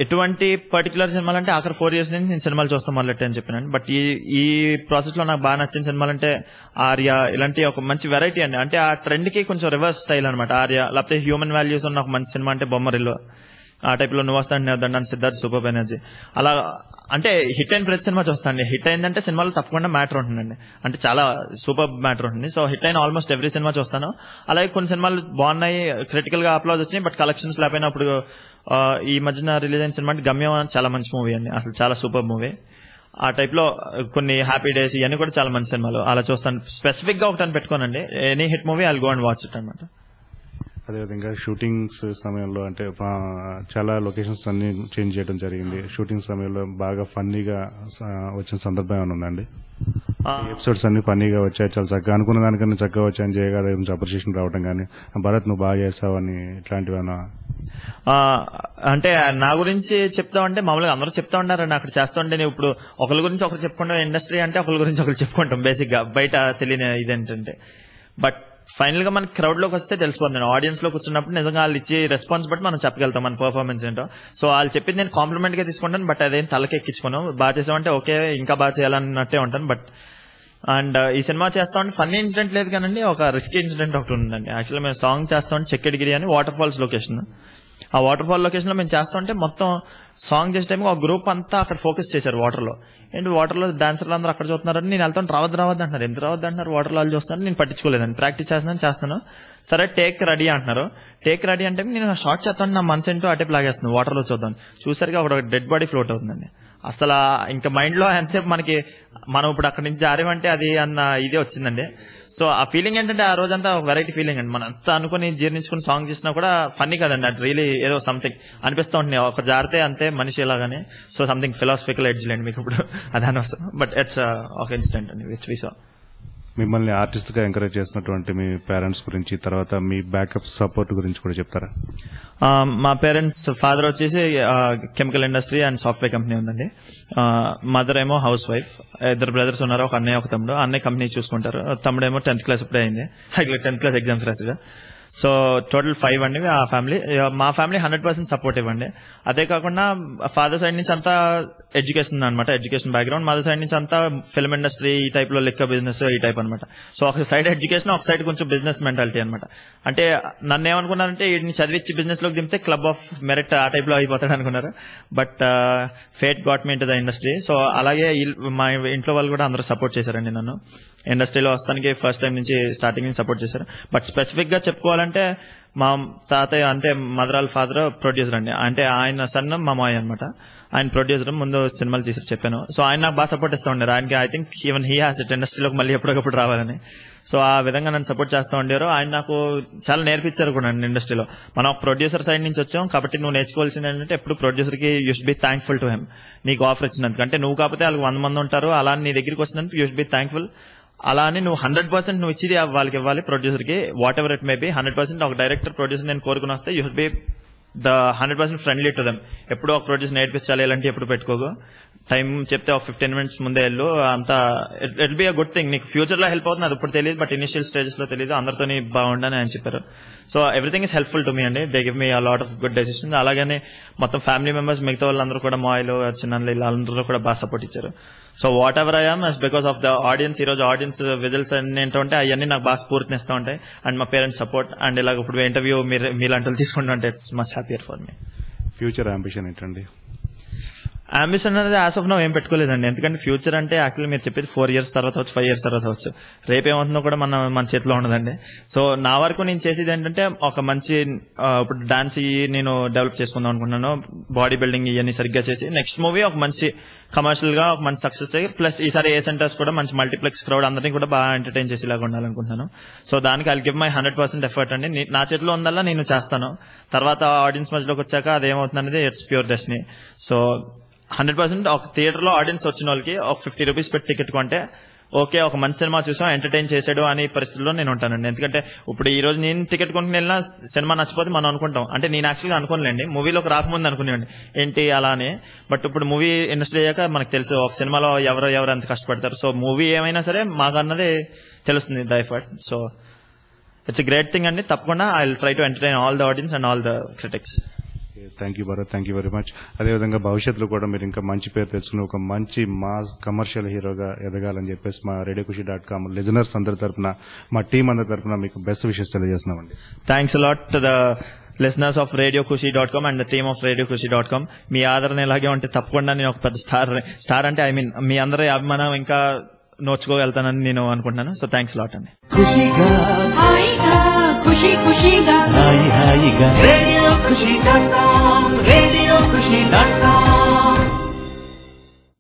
ఎటువంటి పర్టికులర్ సినిమాలు అంటే ఆఖరి 4 years నుంచి నేను సినిమాలు చూస్తాం మొదలెట్టే అని చెప్పినాను. బట్ ఈ ప్రాసెస్ లో నాకు బాగా నచ్చిన సినిమాలు అంటే ఆర్య, ఇలాంటి ఒక మంచి వెరైటీ అండి. అంటే ఆ ట్రెండ్ కి కొంచెం రివర్స్ స్టైల్ అనమాట ఆర్య. లేకపోతే హ్యూమన్ వాల్యూస్ ఉన్న ఒక మంచి సినిమా అంటే బొమ్మరిల్లు, ఆ టైప్ లో నువ్వు వస్తాను నేదండి సిద్ధార్థ్ సూపర్ ఎనర్జీ. అలా అంటే హిట్ అయిన ప్రతి సినిమా చూస్తాండి. హిట్ అయిందంటే సినిమాలో తప్పకుండా మ్యాటర్ ఉంటుందండి, అంటే చాలా సూపర్ మ్యాటర్ ఉంటుంది. సో హిట్ అయిన ఆల్మోస్ట్ ఎవ్రీ సినిమా చూస్తాను. అలాగే కొన్ని సినిమాలు బాగున్నాయి, క్రిటికల్ గా అప్లాజ్ వచ్చినాయి, బట్ కలెక్షన్స్ లేకపోయినప్పుడు ఈ మధ్యన రిలీజ్ అయిన సినిమా గమ్యం అని చాలా మంచి మూవీ అండి, అసలు చాలా సూపర్ మూవీ. ఆ టైప్ లో కొన్ని హ్యాపీ డేస్ ఇవన్నీ కూడా చాలా మంచి సినిమాలు అలా చూస్తాను. స్పెసిఫిక్ గా ఒకటి పెట్టుకోనండి, any hit movie I will go and watch it అనమాట. అదేవిధంగా షూటింగ్స్ సమయంలో అంటే చాలా లొకేషన్స్ అన్ని చేంజ్ చేయడం జరిగింది. షూటింగ్ సమయంలో బాగా ఫన్నీగా వచ్చిన సందర్భం ఏమైనా ఉందండి? ఎపిసోడ్స్ అన్ని ఫన్నీగా వచ్చాయి, చాలా చక్కగా అనుకున్న దానికన్నా చక్కగా వచ్చాయని జయగా అప్రిషియేషన్ రావడం కానీ, భరత్ నువ్వు బాగా చేస్తావని ఇట్లాంటివైనా? అంటే నా గురించి చెప్తామంటే మామూలుగా అందరూ చెప్తా ఉన్నారండి అక్కడ చేస్తా ఉంటే. నేను ఇప్పుడు ఒకరి గురించి ఒకరు చెప్పుకుంటాం, ఇండస్ట్రీ అంటే ఒకరి గురించి ఒకరు చెప్పుకుంటాం బేసిక్ గా, బయట తెలియని ఇదేంటంటే. బట్ ఫైనల్ గా మన క్రౌడ్ లోకి వస్తే తెలిసిపోతుంది, ఆడియన్స్ లో కూర్చున్నప్పుడు నిజంగా వాళ్ళు ఇచ్చే రెస్పాన్స్ బట్టి మనం చెప్పగలుగుతాం మన పర్ఫార్మెన్స్ ఏంటో. సో వాళ్ళు చెప్పింది నేను కాంప్లిమెంట్ గా తీసుకుంటాను, బట్ అదేం తలకి ఎక్కించుకున్నాం. బాగా చేసామంటే ఓకే ఇంకా బాగా చేయాలన్నట్టే ఉంటాను. బట్ అండ్ ఈ సినిమా చేస్తా ఉంటే ఫన్నీ ఇన్సిడెంట్ లేదు కానండి, ఒక రిస్కీ ఇన్సిడెంట్ ఒకటి ఉందండి. యాక్చువల్లీ మేము సాంగ్ చేస్తా ఉంటే చెక్కెడిగిరి అని వాటర్ ఫాల్స్ లొకేషన్. ఆ వాటర్ ఫాల్ లొకేషన్ లో మేము చేస్తా ఉంటే మొత్తం సాంగ్ చేసే టైం ఒక గ్రూప్ అంతా అక్కడ ఫోకస్ చేశారు వాటర్ లో. ఏంటి వాటర్ లో డాన్సర్లు అందరూ అక్కడ చూస్తున్నారని నేను వెళ్తాను, రావద్దు అంటున్నారు. ఎంత రావద్దు అంటున్నారు, వాటర్ లో వాళ్ళు చూస్తున్నారు, నేను పట్టించుకోలేదండి. ప్రాక్టీస్ చేస్తున్నాను. సరే టేక్ రెడీ అంటున్నారు. టేక్ రెడీ అంటే నేను షార్ట్ చేస్తాను, నా మనసు ఏంటో అటే లాగేస్తుంది, వాటర్ లో చూద్దాం. చూసరికి ఒక డెడ్ బాడీ ఫ్లోట్ అవుతుందండి. అసలు ఇంకా మైండ్ లో ఎంతసేపు మనం ఇప్పుడు అక్కడి నుంచి జారేమంటే అది అన్న ఇదే వచ్చిందండి. సో ఆ ఫీలింగ్ ఏంటంటే ఆ రోజంతా వెరైటీ ఫీలింగ్ అండి. మనం అంతా అనుకుని జీర్ణించుకుని సాంగ్ చేసినా కూడా ఫన్నీ కదండి, అది రియలీ ఏదో సంథింగ్ అనిపిస్తూ ఉంటుంది. ఒక జారితే అంతే మనిషి ఎలాగానే. సో సంథింగ్ ఫిలాసఫికల్ ఎడ్జ్ లేండి మీకు ఇప్పుడు అదని వస్తాను. బట్ ఇట్స్ ఒక ఇన్సిడెంట్ అండి విచ్ వి సా. మిమ్మల్ని ఆర్టిస్ట్ గా ఎంకరేజ్ చేసినటువంటి మీ పేరెంట్స్ గురించి, తర్వాత మీ బ్యాకప్ సపోర్ట్ గురించి కూడా చెప్తారా? మా పేరెంట్స్, ఫాదర్ వచ్చేసి chemical industry and software company ఉందండి. మదర్ ఏమో హౌస్ వైఫ్. 2 బ్రదర్స్ ఉన్నారు, ఒక అన్నయ్య ఒక తమ్ముడు. అన్నయ్య కంపెనీ చూసుకుంటారు, తమ్ముడేమో 10th క్లాస్ ఇప్పుడే అయింది, 10th క్లాస్ ఎగ్జామ్స్ రాసిగా. సో టోటల్ 5 అండి ఆ ఫ్యామిలీ. మా ఫ్యామిలీ 100% సపోర్టివ్ అండి. అదే కాకుండా ఫాదర్ సైడ్ నుంచి అంతా ఎడ్యుకేషన్ అనమాట, ఎడ్యుకేషన్ బ్యాక్గ్రౌండ్. మదర్ సైడ్ నుంచి అంతా ఫిల్మ్ ఇండస్ట్రీ ఈ టైప్ లో, లెక్క బిజినెస్ ఈ టైప్ అనమాట. సో ఒక సైడ్ ఎడ్యుకేషన్, ఒక సైడ్ కొంచెం బిజినెస్ మెంటాలిటీ అనమాట. అంటే నన్ను ఏమనుకున్నారంటే వీటిని చదివించి బిజినెస్ లోకి దింపితే క్లబ్ ఆఫ్ మెరిట్ ఆ టైప్ లో అయిపోతాడు అనుకున్నారు. But fate got me into the industry. So అలాగే మా ఇంట్లో వాళ్ళు కూడా అందరూ సపోర్ట్ చేశారండి నన్ను. ఇండస్ట్రీలో వస్తానికి ఫస్ట్ టైం నుంచి స్టార్టింగ్ నుంచి సపోర్ట్ చేశారు. బట్ స్పెసిఫిక్ గా చెప్పుకోవాలంటే మా తాతయ్య అంటే మదరాల్ ఫాదర్ ప్రొడ్యూసర్ అండి. అంటే ఆయన సన్ మా మాయ అనమాట. ఆయన ప్రొడ్యూసర్, ముందు సినిమాలు తీసి చెప్పాను. సో ఆయన నాకు బాగా సపోర్ట్ ఇస్తూ ఉండారు. ఆయనకి I think even he has it ఇండస్ట్రీలోకి మళ్ళీ ఎప్పటికప్పుడు రావాలని. సో ఆ విధంగా నన్ను సపోర్ట్ చేస్తూ ఉండేవారు. ఆయన నాకు చాలా నేర్పించారు కూడా ఇండస్ట్రీలో. మనం ఒక ప్రొడ్యూసర్ సైడ్ నుంచి వచ్చాం కాబట్టి నువ్వు నేర్చుకోవాల్సింది ఏంటంటే ఎప్పుడు ప్రొడ్యూసర్ కి you should be thankful to him. నీకు ఆఫర్ ఇచ్చినందుకు, అంటే నువ్వు కాకపోతే వాళ్ళకి 100 మంది ఉంటారు, అలా నీ దగ్గరికి వచ్చినందుకు యూ షుడ్ బి థ్యాంక్ఫుల్. అలా అని నువ్వు 100% నువ్వు ఇచ్చేది వాళ్ళకి ఇవ్వాలి, ప్రొడ్యూసర్ కి. What ever it may be 100% ఒక డైరెక్టర్ ప్రొడ్యూసర్ నేను కోరుకుని వస్తే you should be the 100% friendly to them. ఎప్పుడు ఒక ప్రొడ్యూసర్ నేర్పించాలి ఇలాంటి ఎప్పుడు పెట్టుకోకు. టైం చెప్తే ఒక 15 minutes ముందే వెళ్ళు, అంతా it be a good thing. నీకు ఫ్యూచర్ లో హెల్ప్ అవుతుంది, అది ఇప్పుడు తెలియదు, బట్ ఇనిషియల్ స్టేజెస్ లో తెలియదు. అందరితో బాగుండని ఆయన చెప్పారు. So everything is helpful to me అండి. They give me a lot of good decisions. అలాగనే మొత్తం ఫ్యామిలీ మెంబర్స్, మిగతా వాళ్ళందరూ కూడా మాయిలు, చిన్నలు, ఇలా అందరూ కూడా బాగా సపోర్ట్ ఇచ్చారు. So what ever I am because of the audience. ఈ రోజు ఆడియన్స్ విజిల్స్ అన్ని ఏంటంటే అవన్నీ నాకు బాగా స్ఫూర్తినిస్తూ ఉంటాయి. అండ్ మా పేరెంట్స్ సపోర్ట్, అండ్ ఇలాగ ఇప్పుడు ఇంటర్వ్యూ మీలాంటి తీసుకుంటుంటే it's much happier for me. Future ambition ఏంటండి? అంబిషన్ అనేది యాజ్ ఆఫ్ నౌ ఏం పెట్టుకోలేదండి. ఎందుకంటే ఫ్యూచర్ అంటే యాక్చువల్లీ మీరు చెప్పేది 4 years తర్వాత వచ్చు, 5 years తర్వాత వచ్చు. రేపేమవుతుందో కూడా మన చేతిలో ఉండదండి. సో నా వరకు నేను చేసేది ఏంటంటే ఒక మంచి ఇప్పుడు డాన్స్ నేను డెవలప్ చేసుకుందాం అనుకుంటున్నాను. బాడీ బిల్డింగ్ ఇవన్నీ సరిగ్గా చేసి నెక్స్ట్ మూవీ ఒక మంచి కమర్షియల్ గా ఒక మంచి సక్సెస్ అయ్యి, ప్లస్ ఈసారి ఏ సెంటర్స్ కూడా మంచి మల్టీప్లెక్స్ క్రౌడ్ అందరినీ కూడా బాగా ఎంటర్టైన్ చేసేలాగా ఉండాలనుకుంటున్నాను. సో దానికి ఐ గివ్ మై 100% ఎఫర్ట్ అండి. నా చేతిలో ఉందల్లా నేను చేస్తాను. తర్వాత ఆడియన్స్ మధ్యలోకి వచ్చాక అదేమవుతుంది అనేది ఇట్స్ ప్యూర్ డెస్టినీ. సో 100% ఒక థియేటర్ లో ఆడియన్స్ వచ్చిన వాళ్ళకి ఒక 50 rupees పెట్టి టికెట్ కొంటే ఓకే, ఒక మంచి సినిమా చూసాం, ఎంటర్టైన్ చేసాడు అనే పరిస్థితుల్లో నేను ఉంటానండి. ఎందుకంటే ఇప్పుడు ఈ రోజు నేను టికెట్ కొనుక్కుని వెళ్ళినా సినిమా నచ్చిపోతే మనం అనుకుంటాం. అంటే నేను యాక్చువల్గా అనుకోలేండి, మూవీలోకి రాకముందు అనుకునేవాడిని ఏంటి అలా అని. బట్ ఇప్పుడు మూవీ ఇండస్ట్రీ అయ్యాక మనకు తెలుసు ఒక సినిమాలో ఎవరు ఎంత కష్టపడతారు. సో మూవీ ఏమైనా సరే మాకు అన్నది తెలుస్తుంది, the effort. So it's a great thing అండి. తప్పకుండా I will try to entertain all the audience and all the critics. Thank you Bharat, thank you very much. అదేవిధంగా భవిష్యత్తులో కూడా మీరు ఇంకా మంచి పేరు తెచ్చుకుని ఒక మంచి మాస్ కమర్షియల్ హీరోగా ఎదగాలని చెప్పేసి మా RadioKhushi.com లిజనర్స్ అందరి తరపున, మా టీం అందరి తరపున మీకు బెస్ట్ విషెస్ తెలియజేస్తున్నామండి. Thanks a lot to the listeners of RadioKhushi.com and the team of RadioKhushi.com. మీ ఆదరణ ఇలాగే ఉంటే తప్పకుండా నేను ఒక పెద్ద స్టార్ అంటే మీ అందరి అభిమానం ఇంకా నోచుకోగలుగుతానని నేను అనుకుంటున్నాను. సో థ్యాంక్స్ లాట్ అండి. ఖుషిగా హాయిగా ఖుషి ఖుషిగా హాయిగా RadioKhushi.com RadioKhushi.com